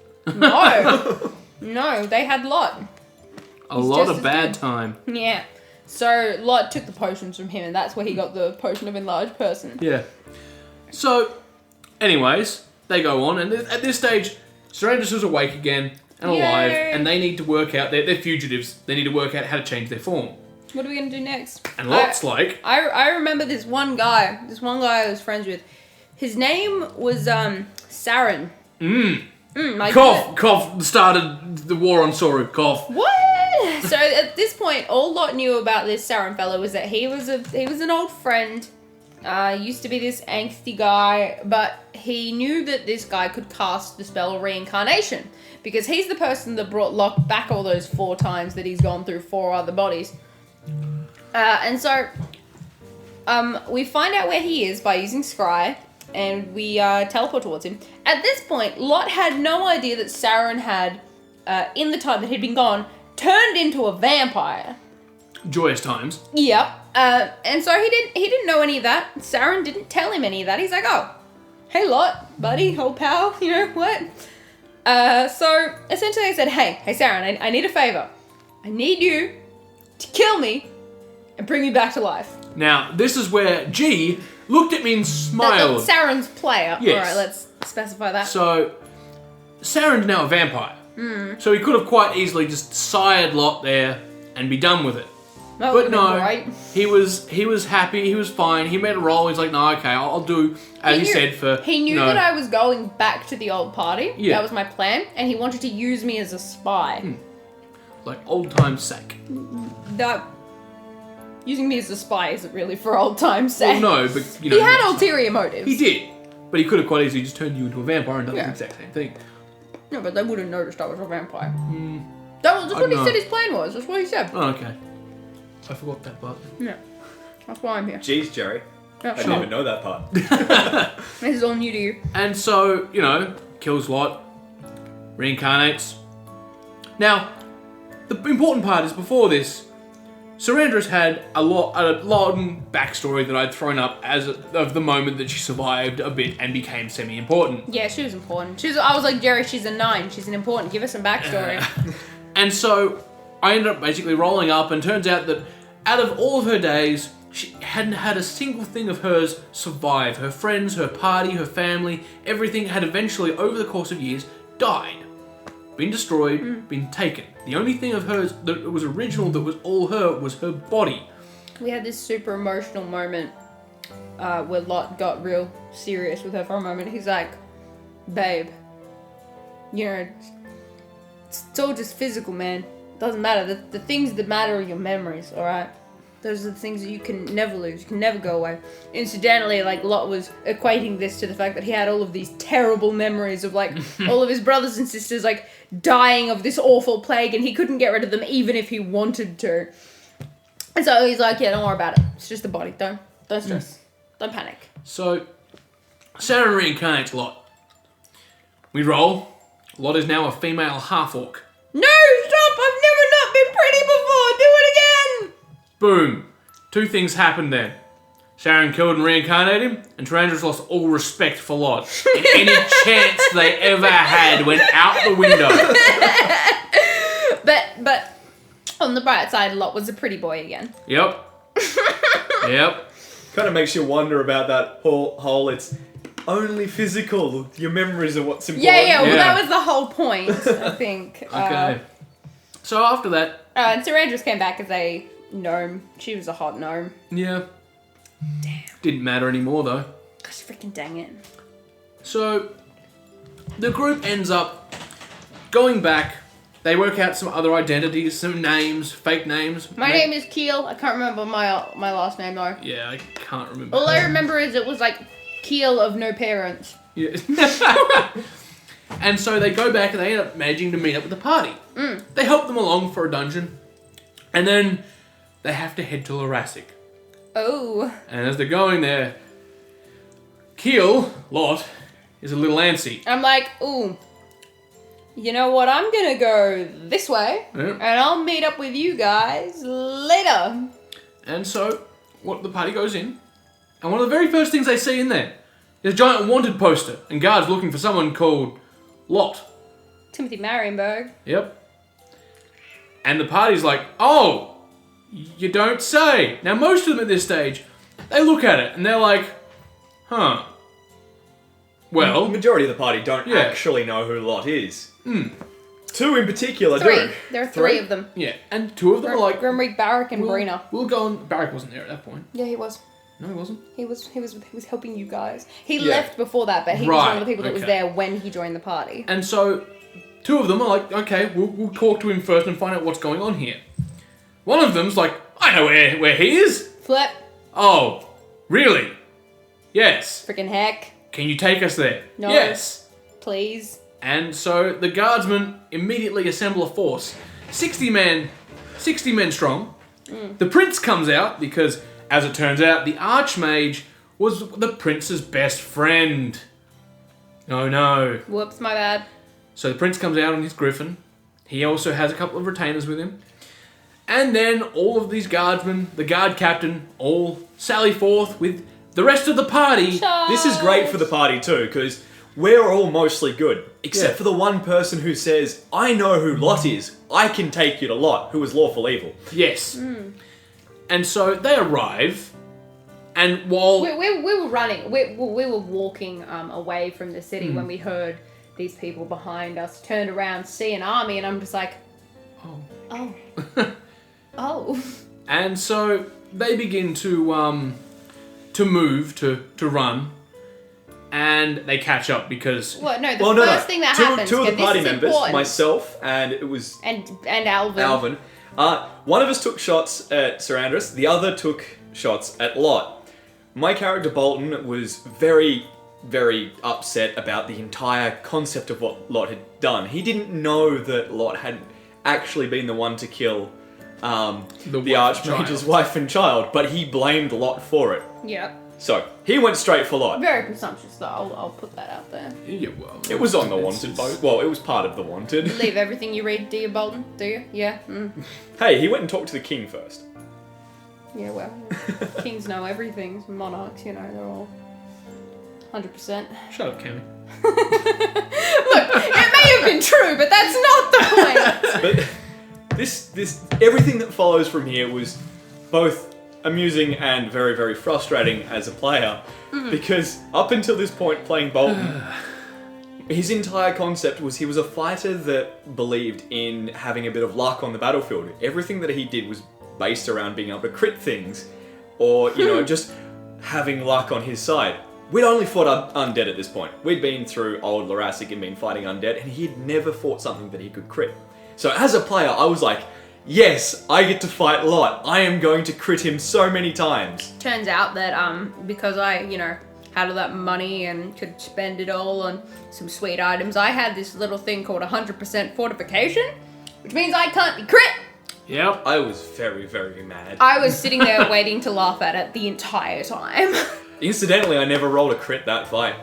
No, they had Lot. A He's lot just of as bad good. time. Yeah. So Lot took the potions from him, and that's where he got the potion of enlarged person. Yeah. So, anyways, they go on, and at this stage, Serendus is awake again and alive, Yay. and they need to work out, they're fugitives, they need to work out how to change their form. What are we gonna do next? And Lot's like, I remember this one guy I was friends with. His name was Saren. My cough, started the war on Soru, cough. What? So at this point, all Lot knew about this Saren fellow was that he was an old friend Used to be this angsty guy, but he knew that this guy could cast the spell reincarnation because he's the person that brought Locke back all those 4 times that he's gone through 4 other bodies. And so we find out where he is by using Scry, and we teleport towards him. At this point, Lot had no idea that Saren had, in the time that he'd been gone, turned into a vampire. Joyous times. Yep. And so he didn't know any of that. Saren didn't tell him any of that. He's like, oh, hey Lot, buddy, old pal, you know what? So essentially I said, hey Saren, I need a favor. I need you to kill me and bring me back to life. Now, this is where G looked at me and smiled. Saren's player. Yes. Alright, let's specify that. So, Saren's now a vampire. So he could have quite easily just sired Lot there and be done with it. That But no, right. he was happy, he was fine, he made a roll, he's like, no, okay, I'll do, as he said, for... He knew that I was going back to the old party. Yeah. That was my plan, and he wanted to use me as a spy. like, old time's sake. That... Using me as a spy isn't really for old time's sake. Well, no, but, you know... He had ulterior motives. He did. But he could have quite easily just turned you into a vampire and done the exact same thing. No, but they would have noticed I was a vampire. That was just what he said his plan was. That's what he said. Oh, okay. I forgot that part. Yeah. That's why I'm here. Jeez, Jerry. Yeah, I didn't even know that part. This is all new to you. And so, you know, kills Lot, reincarnates. Now, the important part is before this, Sir Andrews had a long backstory that I'd thrown up as of the moment that she survived a bit and became semi-important. Yeah, she was important. I was like, Jerry, she's a 9. She's an important. Give us some backstory. And so I ended up basically rolling up, and turns out that out of all of her days, she hadn't had a single thing of hers survive. Her friends, her party, her family, everything had eventually, over the course of years, died. Been destroyed, been taken. The only thing of hers that was original, that was all her, was her body. We had this super emotional moment where Lot got real serious with her for a moment. He's like, babe, you know, it's all just physical, man. It doesn't matter. The things that matter are your memories, alright? Those are the things that you can never lose, you can never go away. Incidentally, like, Lot was equating this to the fact that he had all of these terrible memories of, like, all of his brothers and sisters, like, dying of this awful plague, and he couldn't get rid of them even if he wanted to. And so he's like, yeah, don't worry about it. It's just the body. Don't stress. Don't panic. So, Sarah reincarnates Lot. We roll. Lot is now a female half-orc. No, stop! I've never not been pretty before! Do it again! Boom. 2 things happened then. Sharon killed and reincarnated him, and Tarandras lost all respect for Lot. And any chance they ever had went out the window. But on the bright side, Lot was a pretty boy again. Yep. Yep. Kind of makes you wonder about that whole it's only physical. Your memories are what's important. Yeah, well, that was the whole point, I think. Okay. So after that... and Tarandras came back as a gnome. She was a hot gnome. Yeah. Damn. Didn't matter anymore, though. Gosh, freaking dang it. So, the group ends up going back. They work out some other identities, some names, fake names. My name is Keel. I can't remember my last name, though. Yeah, I can't remember. All I remember is it was like Keel of no parents. Yeah. And so they go back and they end up managing to meet up with the party. They help them along for a dungeon. And then they have to head to Lorasic. Oh. And as they're going there, Keel, Lot, is a little antsy. I'm like, ooh, you know what? I'm gonna go this way, and I'll meet up with you guys later. And so, the party goes in, and one of the very first things they see in there is a giant wanted poster, and guards looking for someone called Lot. Timothy Marienberg. Yep. And the party's like, oh, you don't say. Now, most of them at this stage, they look at it, and they're like, huh. Well... The majority of the party don't actually know who Lot is. 2 in particular do. There are 3 of them. Yeah, and 2 of them are like... Grimrick, Barrack, and Brina. We'll go on... Barrack wasn't there at that point. Yeah, he was. No, he wasn't. He was helping you guys. He left before that, but he was one of the people that was there when he joined the party. And so, 2 of them are like, okay, we'll talk to him first and find out what's going on here. One of them's like, I know where he is. Flip. Oh, really? Yes. Freaking heck. Can you take us there? No. Yes. Please. And so the guardsmen immediately assemble a force, 60 men strong. The prince comes out because, as it turns out, the archmage was the prince's best friend. Oh no. Whoops, my bad. So the prince comes out on his griffin. He also has a couple of retainers with him. And then all of these guardsmen, the guard captain, all sally forth with the rest of the party. This is great for the party too, because we're all mostly good. Except for the one person who says, I know who Lot is. I can take you to Lot, who is lawful evil. Yes. And so they arrive, and while... We were running, we were walking away from the city when we heard these people behind us, turned around, see an army, and I'm just like, oh. Oh. And so they begin to move, to run, and they catch up because... What? No, the first thing that happens... Two of the party members, important. myself, and it was... And Alvin. One of us took shots at Sir Andrus, the other took shots at Lot. My character Bolton was very, very upset about the entire concept of what Lot had done. He didn't know that Lot had actually been the one to kill the Archmage's wife and child, but he blamed Lot for it. Yep. So, he went straight for Lot. Very presumptuous, though. I'll put that out there. Yeah, well... It was on the Wanted boat. Well, it was part of the Wanted. You leave everything you read, do you, Bolton? Do you? Yeah. Hey, he went and talked to the king first. Yeah, well, kings know everything. Monarchs, you know, they're all 100%. Shut up, Cammy. Look, it may have been true, but that's not the point. But this everything that follows from here was both amusing and very, very frustrating as a player, because up until this point playing Bolton, his entire concept was he was a fighter that believed in having a bit of luck on the battlefield. Everything that he did was based around being able to crit things, or, you know, just having luck on his side. We'd only fought undead at this point. We'd been through old Lorasic and been fighting undead, and he'd never fought something that he could crit. So as a player, I was like, yes, I get to fight Lot. I am going to crit him so many times. Turns out that because I, you know, had all that money and could spend it all on some sweet items, I had this little thing called 100% fortification, which means I can't be crit. Yep. I was very, very mad. I was sitting there waiting to laugh at it the entire time. Incidentally, I never rolled a crit that fight.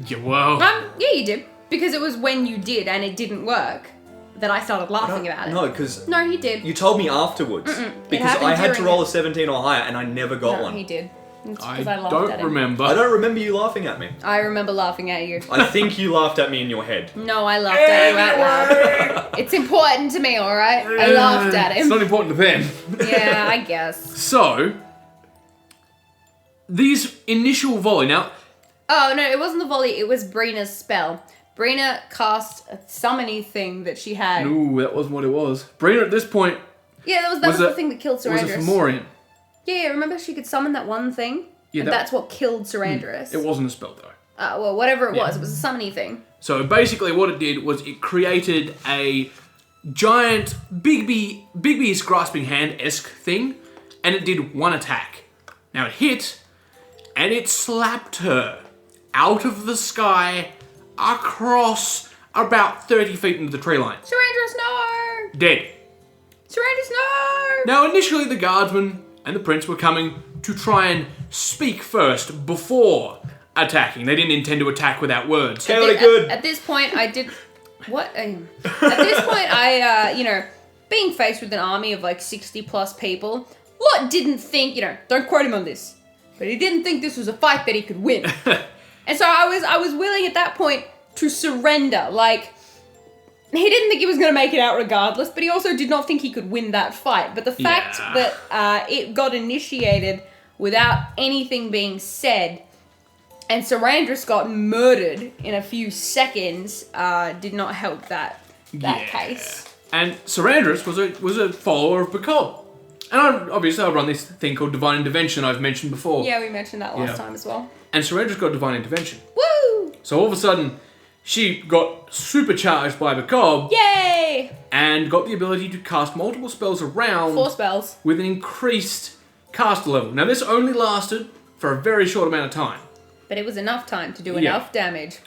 Yeah, well... Yeah, you did. Because it was when you did and it didn't work that I started laughing about it. No, because... No, he did. You told me afterwards. Because I had to roll a 17 or higher and I never got one. No, he did. It's I 'cause I laughed don't at him. remember. I don't remember you laughing at me. I remember laughing at you. I think you laughed at me in your head. No, I laughed at you out loud. It's important to me, alright? I laughed at It's him. not important to them. Yeah, I guess. So, these initial volley... Now, Oh, no, it wasn't the volley, it was Brina's spell. Brina cast a summoning thing that she had. no, that wasn't what it was. Brina, at this point, Yeah, that was the thing that killed Sir was a Andrus. Fomorian. Yeah, remember she could summon that one thing? Yeah, and that's what killed Sir Andrus. It wasn't a spell, though. Well, whatever it was a summoning thing. So basically what it did was it created a giant Bigby's grasping hand-esque thing, and it did one attack. Now it hit, and it slapped her out of the sky across about 30 feet into the tree line. Sir Andrus, no! Dead. Sir Andrus, no! Now initially the guardsmen and the prince were coming to try and speak first before attacking. They didn't intend to attack without words. Chaotic good. At this point, I did... What? At this point, I, you know, being faced with an army of like 60 plus people, Lot didn't think, you know, don't quote him on this, but he didn't think this was a fight that he could win. And so I was willing at that point to surrender. Like, he didn't think he was going to make it out regardless, but he also did not think he could win that fight. But the fact that it got initiated without anything being said, and Sir Andrus got murdered in a few seconds, did not help that case. And Sir Andrus was a follower of Bacob. And obviously I run this thing called Divine Intervention I've mentioned before. Yeah, we mentioned that last time as well. And Sir Andrus got Divine Intervention. Woo! So all of a sudden, she got supercharged by Bacob. Yay! And got the ability to cast multiple spells around 4 spells. with an increased caster level. Now this only lasted for a very short amount of time. But it was enough time to do enough damage.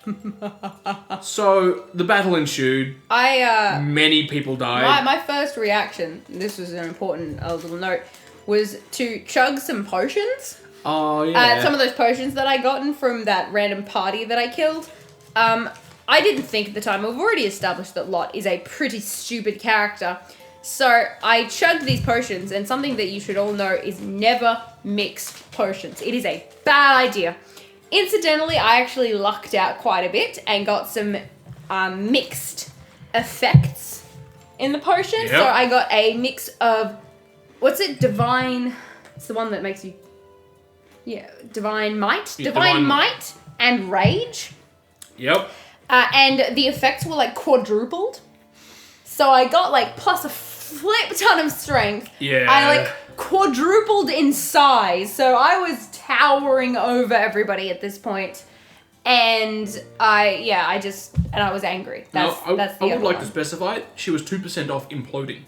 So the battle ensued. Many people died. My first reaction, this was an important little note, was to chug some potions. Oh, yeah. Some of those potions that I gotten from that random party that I killed. I didn't think at the time, we've already established that Lot is a pretty stupid character. So I chugged these potions, and something that you should all know is never mix potions. It is a bad idea. Incidentally, I actually lucked out quite a bit and got some mixed effects in the potion. Yep. So I got a mix of, what's it, divine, it's the one that makes you, divine might? Yeah, divine might and rage. Yep. And the effects were like quadrupled. So I got like plus a flip ton of strength. Yeah. I like quadrupled in size. So I was towering over everybody at this point. And I was angry. That's the I would other like one. to specify it. She was 2% off imploding.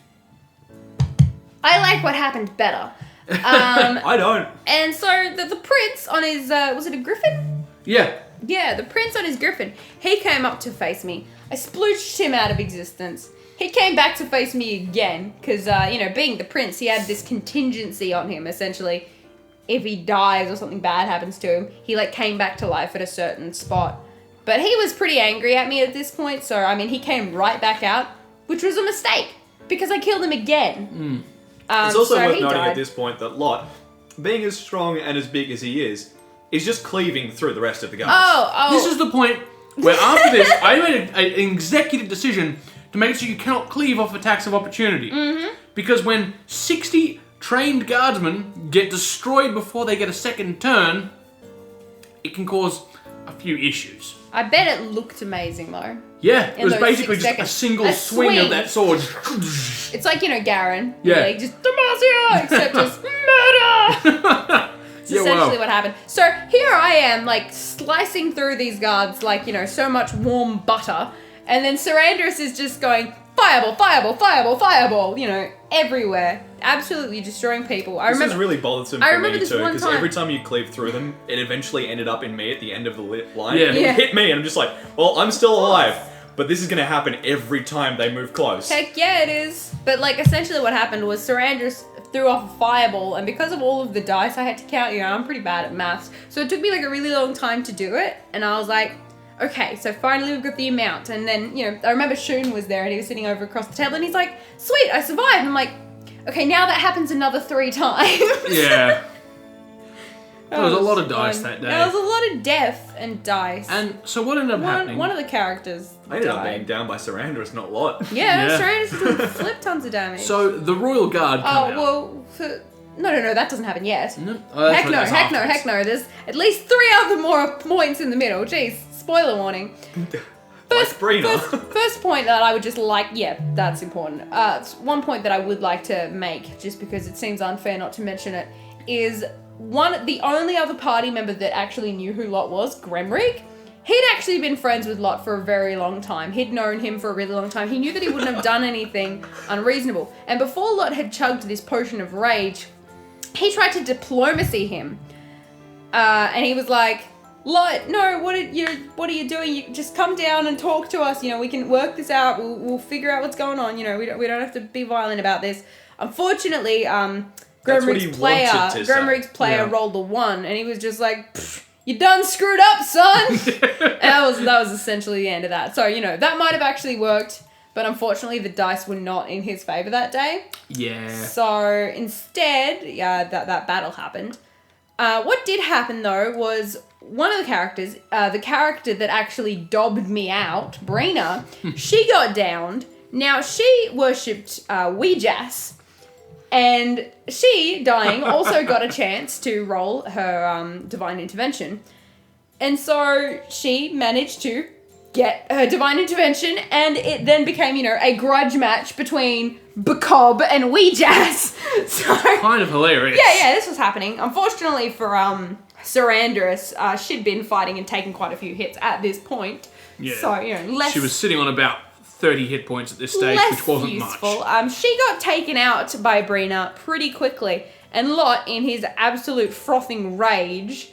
I like what happened better. I don't. And so the prince on his, was it a griffin? Yeah. Yeah, the prince on his griffin, he came up to face me. I splooched him out of existence. He came back to face me again, because, being the prince, he had this contingency on him, essentially. If he dies or something bad happens to him, he, came back to life at a certain spot. But he was pretty angry at me at this point, so, he came right back out, which was a mistake, because I killed him again. It's also so worth he noting died. at this point that Lot, being as strong and as big as he is just cleaving through the rest of the guards. Oh. This is the point where after this, I made an executive decision to make sure you cannot cleave off attacks of opportunity. Mm-hmm. Because when 60 trained guardsmen get destroyed before they get a second turn, it can cause a few issues. I bet it looked amazing, though. Yeah, it In was those basically 6 just seconds. a single A swing of swing. that sword. It's like, Garen. Yeah. Really, just Demacia, except just murder! It's Yeah, essentially wow. what happened. So here I am, slicing through these guards so much warm butter. And then Sarandris is just going, fireball, fireball, fireball, fireball, everywhere. Absolutely destroying people. This is really bothersome I for remember me this too, one because time- every time you cleave through them, it eventually ended up in me at the end of the line. Yeah. And it Yeah. would hit me, and I'm just like, well, I'm still alive. But this is going to happen every time they move close. Heck yeah, it is. But essentially what happened was Sarandris threw off a fireball, and because of all of the dice I had to count, I'm pretty bad at maths. So it took me a really long time to do it, and I was like, okay, so finally we've got the amount. And then, I remember Shun was there, and he was sitting over across the table, and he's like, sweet, I survived. And I'm like, okay, now that happens another 3 times. Yeah. There was a lot of fun. dice that day. There was a lot of death and dice. And so what ended up happening? One of the characters I ended up died. being down by Sarandris, not Lot. Yeah, Yeah. Sarandris doing flip tons of damage. So the Royal Guard come out. No, that doesn't happen yet. No? Oh, that's Heck what- no, that's heck no, afterwards. heck no. There's at least 3 other more points in the middle. Jeez, spoiler warning. Brina. First point that I would just that's important. One point that I would like to make, just because it seems unfair not to mention it, is the only other party member that actually knew who Lot was, Gremrig. He'd actually been friends with Lot for a very long time. He'd known him for a really long time. He knew that he wouldn't have done anything unreasonable. And before Lot had chugged this potion of rage, he tried to diplomacy him. And he was like, Lot, no, what are you doing? You just come down and talk to us. We can work this out. We'll figure out what's going on. We don't have to be violent about this. Unfortunately, That's what he wanted to say. Gremrig's player Yeah. rolled a 1, and he was just like, you done screwed up, son. And that was essentially the end of that. So that might have actually worked, but unfortunately the dice were not in his favor that day. Yeah. So instead, that battle happened. What did happen though was one of the characters, the character that actually dobbed me out, Brina, she got downed. Now she worshipped Weejas, and she, dying, also got a chance to roll her divine intervention. And so she managed to get her divine intervention, and it then became, a grudge match between Bacob and Weejas. So Kind of hilarious. yeah, this was happening. Unfortunately for Sarandris, she'd been fighting and taking quite a few hits at this point. Yeah. So, less She was sitting on about 30 hit points at this stage, less which wasn't useful. much. She got taken out by Brina pretty quickly, and Lot, in his absolute frothing rage,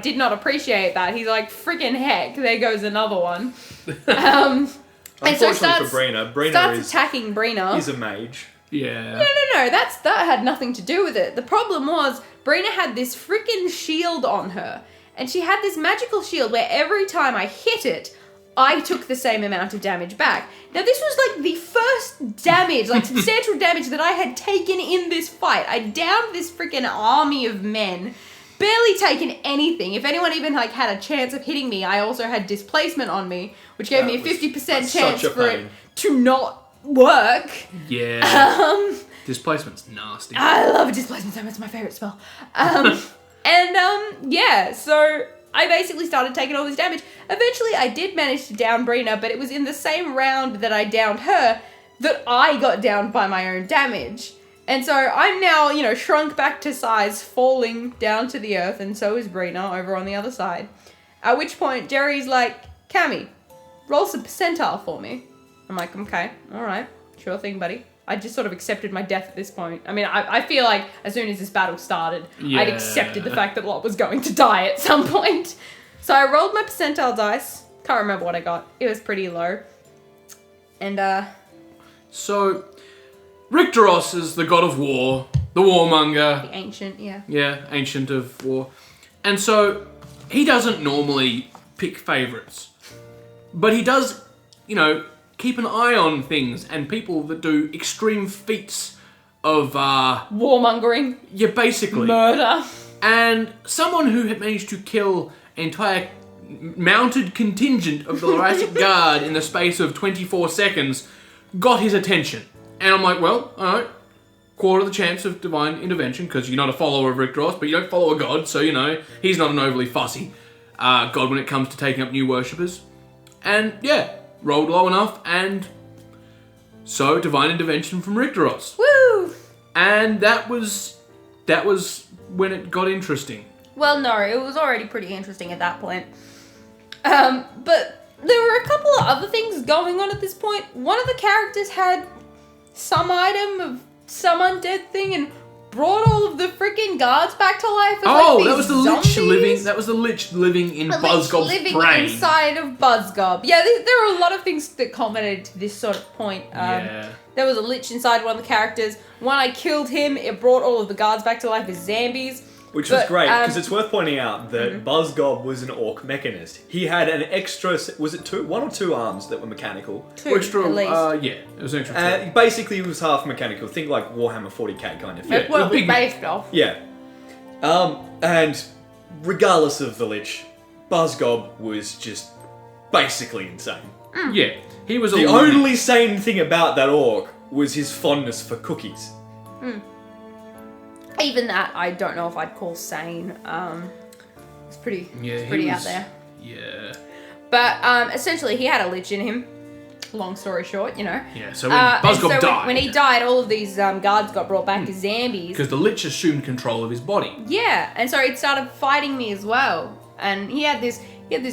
did not appreciate that. He's like, freaking heck, there goes another one. And so Unfortunately for Brina starts attacking Brina. Is a mage. Yeah. No, that had nothing to do with it. The problem was, Brina had this freaking shield on her. And she had this magical shield where every time I hit it, I took the same amount of damage back. Now, this was like the first damage, like substantial damage that I had taken in this fight. I downed this freaking army of men, barely taken anything. If anyone even like had a chance of hitting me, I also had displacement on me, which gave me a 50% chance for it to not work. Yeah. Displacement's nasty. I love displacement so much. It's my favorite spell. Yeah, so I basically started taking all this damage. Eventually, I did manage to down Brina, but it was in the same round that I downed her that I got downed by my own damage. And so I'm now, shrunk back to size, falling down to the earth, and so is Brina over on the other side. At which point, Jerry's like, Cammy, roll some percentile for me. I'm like, okay, alright, sure thing, buddy. I just sort of accepted my death at this point. I mean, I feel like as soon as this battle started, I'd accepted the fact that Lot was going to die at some point. So I rolled my percentile dice. Can't remember what I got. It was pretty low. And, So, Rictoros is the god of war, the warmonger. The ancient, yeah. Yeah, ancient of war. And so, he doesn't normally pick favourites. But he does, keep an eye on things and people that do extreme feats of warmongering. Yeah, basically. Murder. And someone who had managed to kill an entire mounted contingent of the Lorasic Guard in the space of 24 seconds got his attention. And I'm like, well, alright, quarter the chance of divine intervention, because you're not a follower of Rictoros, but you don't follow a god, so he's not an overly fussy god when it comes to taking up new worshippers. And yeah, rolled low enough, and so divine intervention from Rictoros. Woo! And that was when it got interesting. Well, no, it was already pretty interesting at that point. But there were a couple of other things going on at this point. One of the characters had some item of some undead thing and brought all of the freaking guards back to life. That was the lich living. That was the lich living in Buzzgob's living brain. Inside of Buzzgob. Yeah, there were a lot of things that culminated to this sort of point. There was a lich inside one of the characters. When I killed him, it brought all of the guards back to life as zombies. Which was great, because it's worth pointing out that Buzzgob was an orc mechanist. He had an extra, was it one or two arms that were mechanical? Two, extra, at least. Yeah, it was extra. Basically, it was half mechanical. Think like Warhammer 40k kind of thing. That's what it was based off. Yeah. And regardless of the lich, Buzzgob was just basically insane. Yeah, he was the only sane thing about that orc was his fondness for cookies. Even that, I don't know if I'd call sane. It's pretty, out there. Yeah. But essentially, he had a lich in him. Long story short, Yeah, so when Buzzgob died. When he died, all of these guards got brought back as zombies. Because the lich assumed control of his body. Yeah, and so he started fighting me as well. And he had this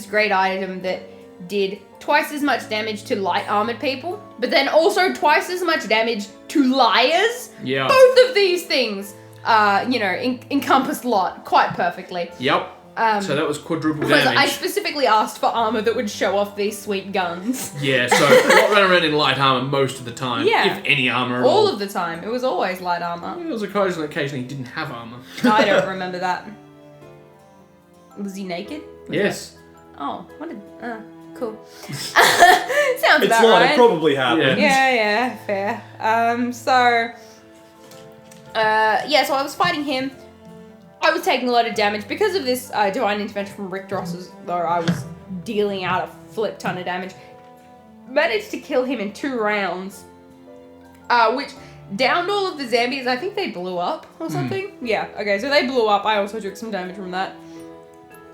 great item that did twice as much damage to light armored people, but then also twice as much damage to liars. Yeah. Both of these things, encompassed Lot quite perfectly. Yep. So that was quadruple damage. I specifically asked for armor that would show off these sweet guns. Yeah, so Lot ran around in light armor most of the time. Yeah. If any armor at all. All of the time. It was always light armor. It was occasionally he didn't have armor. I don't remember that. Was he naked? Yes. Oh, what a... cool. Sounds about Lot, right. it probably happened. Yeah, fair. So I was fighting him. I was taking a lot of damage because of this divine intervention from Rictoros, though I was dealing out a flip ton of damage. Managed to kill him in 2 rounds, which downed all of the zombies. I think they blew up or something. Yeah, okay, so they blew up. I also took some damage from that.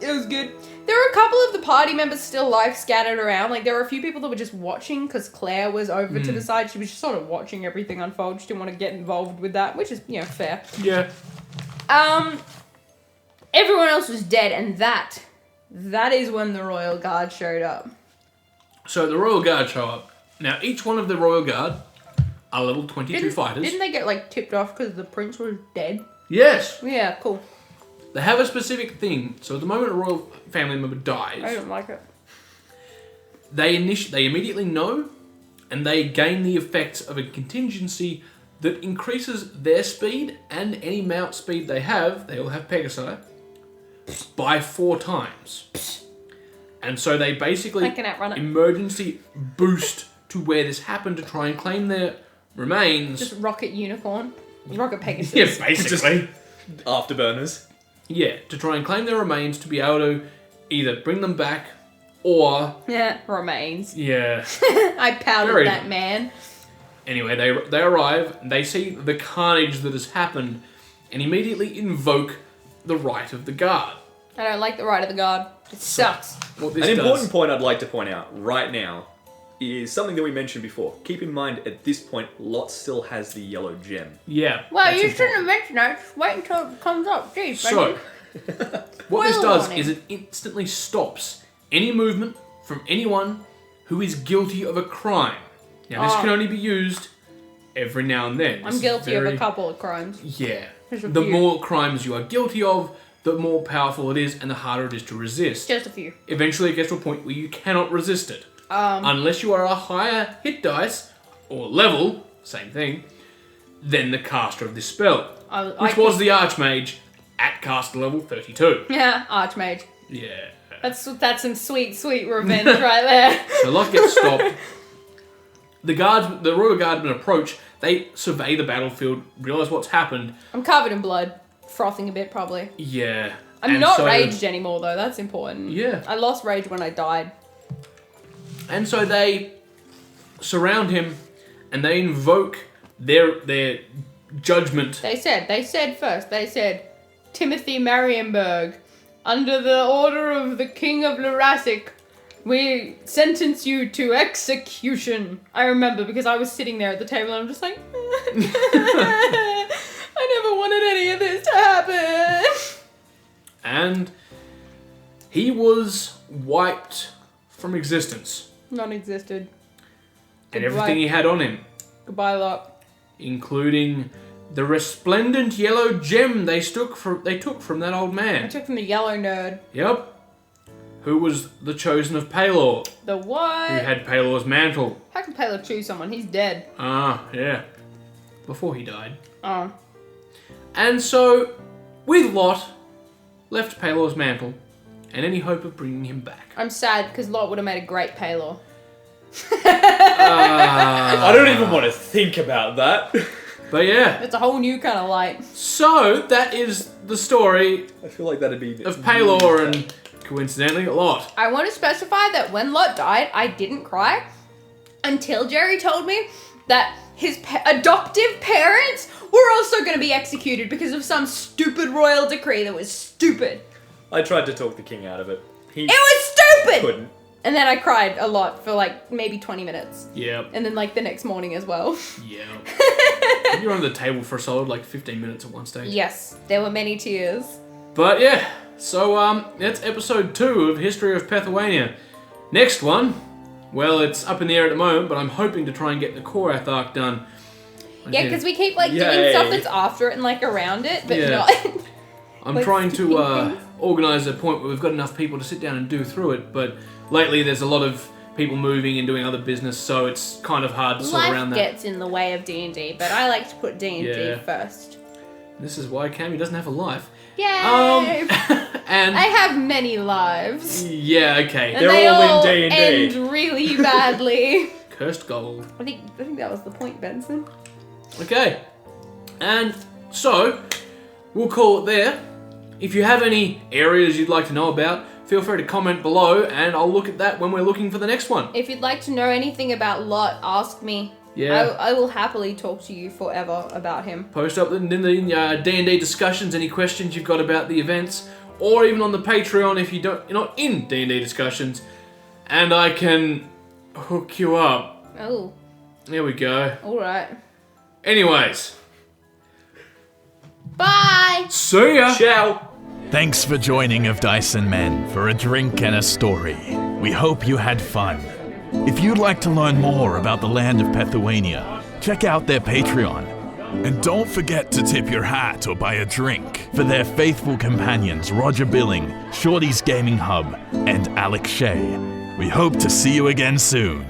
It was good. There were a couple of the party members still life scattered around. Like, there were a few people that were just watching because Claire was over to the side. She was just sort of watching everything unfold. She didn't want to get involved with that, which is, fair. Yeah. Everyone else was dead, and that is when the Royal Guard showed up. So the Royal Guard show up. Now, each one of the Royal Guard are level 22 fighters. Didn't they get, tipped off because the prince was dead? Yes. Yeah, cool. They have a specific thing. So at the moment a royal family member dies, I don't like it. they immediately know, and they gain the effects of a contingency that increases their speed and any mount speed they all have Pegasi, by 4 times. And so they basically I can outrun it. emergency boost to where this happened to try and claim their remains. Just rocket unicorn. Rocket Pegasus. Yeah, basically. Afterburners. Yeah, to try and claim their remains to be able to either bring them back or... Yeah, remains. Yeah. I powdered Very- that man. Anyway, they arrive, they see the carnage that has happened, and immediately invoke the right of the guard. I don't like the right of the guard. It sucks. What this An does... important point I'd like to point out right now is something that we mentioned before. Keep in mind, at this point, Lot still has the yellow gem. Yeah. Well, that's you important. shouldn't have mentioned that. Just wait until it comes up. Jeez, So, what this Spoiler does warning. is it instantly stops any movement from anyone who is guilty of a crime. Now, this can only be used every now and then. This I'm is guilty of a very- couple of crimes. Yeah. There's a The few. more crimes you are guilty of, the more powerful it is and the harder it is to resist. Just a few. Eventually it gets to a point where you cannot resist it. Unless you are a higher hit dice, or level, same thing, than the caster of this spell. Which was the Archmage at caster level 32. Yeah, Archmage. Yeah. That's some sweet, sweet revenge right there. So Lot gets stopped. The Royal Guardsmen approach, they survey the battlefield, realise what's happened. I'm covered in blood. Frothing a bit, probably. Yeah. I'm And not so- raged anymore, though. That's important. Yeah. I lost rage when I died. And so they surround him and they invoke their judgment. They said first, Timothy Marienberg, under the order of the King of Lurasic, we sentence you to execution. I remember because I was sitting there at the table and I'm just like, I never wanted any of this to happen. And he was wiped from existence. Non-existed. And Goodbye. everything he had on him, Goodbye, Lot. including the resplendent yellow gem they took from that old I man. took from the yellow nerd. Yep. Who was the chosen of Pelor, The what? who had Pelor's mantle. How can Pelor choose someone? He's dead. Ah, yeah. Before he died. Oh. And so, with Lot, left Pelor's mantle, and any hope of bringing him back. I'm sad because Lot would have made a great Pelor. I don't even want to think about that. But yeah, It's a whole new kind of light. so that is the story I feel like that'd be... of Pelor and, coincidentally, Lot. I want to specify that when Lot died, I didn't cry until Jerry told me that his adoptive parents were also going to be executed because of some stupid royal decree that was stupid. I tried to talk the king out of it. He It was stupid! couldn't. And then I cried a lot for like maybe 20 minutes. Yep. And then like the next morning as well. Yeah. You were on the table for a solid like 15 minutes at one stage. Yes, there were many tears. But yeah, so that's episode 2 of History of Pethuania. Next one, well, it's up in the air at the moment, but I'm hoping to try and get the Korath arc done. Yeah, because we keep like Yay. doing stuff that's after it and like around it, but Yeah. not. I'm like, trying skipping to things. organise a point where we've got enough people to sit down and do through it, but lately there's a lot of people moving and doing other business, so it's kind of hard to sort around Life that. gets in the way of D&D, but I like to put D&D Yeah. first. This is why Cammy doesn't have a life. Yay! And I have many lives. yeah, okay. And They're they all all in D&D. end really badly. Cursed gold. I think that was the point, Benson. Okay. And so, we'll call it there. If you have any areas you'd like to know about, feel free to comment below and I'll look at that when we're looking for the next one. If you'd like to know anything about Lot, ask me. Yeah. I will happily talk to you forever about him. Post up in the D&D discussions any questions you've got about the events, or even on the Patreon if you're not in D&D discussions, and I can hook you up. Oh, There we go. alright. Anyways, Bye! see ya! Ciao! Thanks for joining Of Dice and Men for a drink and a story. We hope you had fun. If you'd like to learn more about the land of Pethuania, check out their Patreon. And don't forget to tip your hat or buy a drink for their faithful companions Roger Billing, Shorty's Gaming Hub, and Alec Shea. We hope to see you again soon.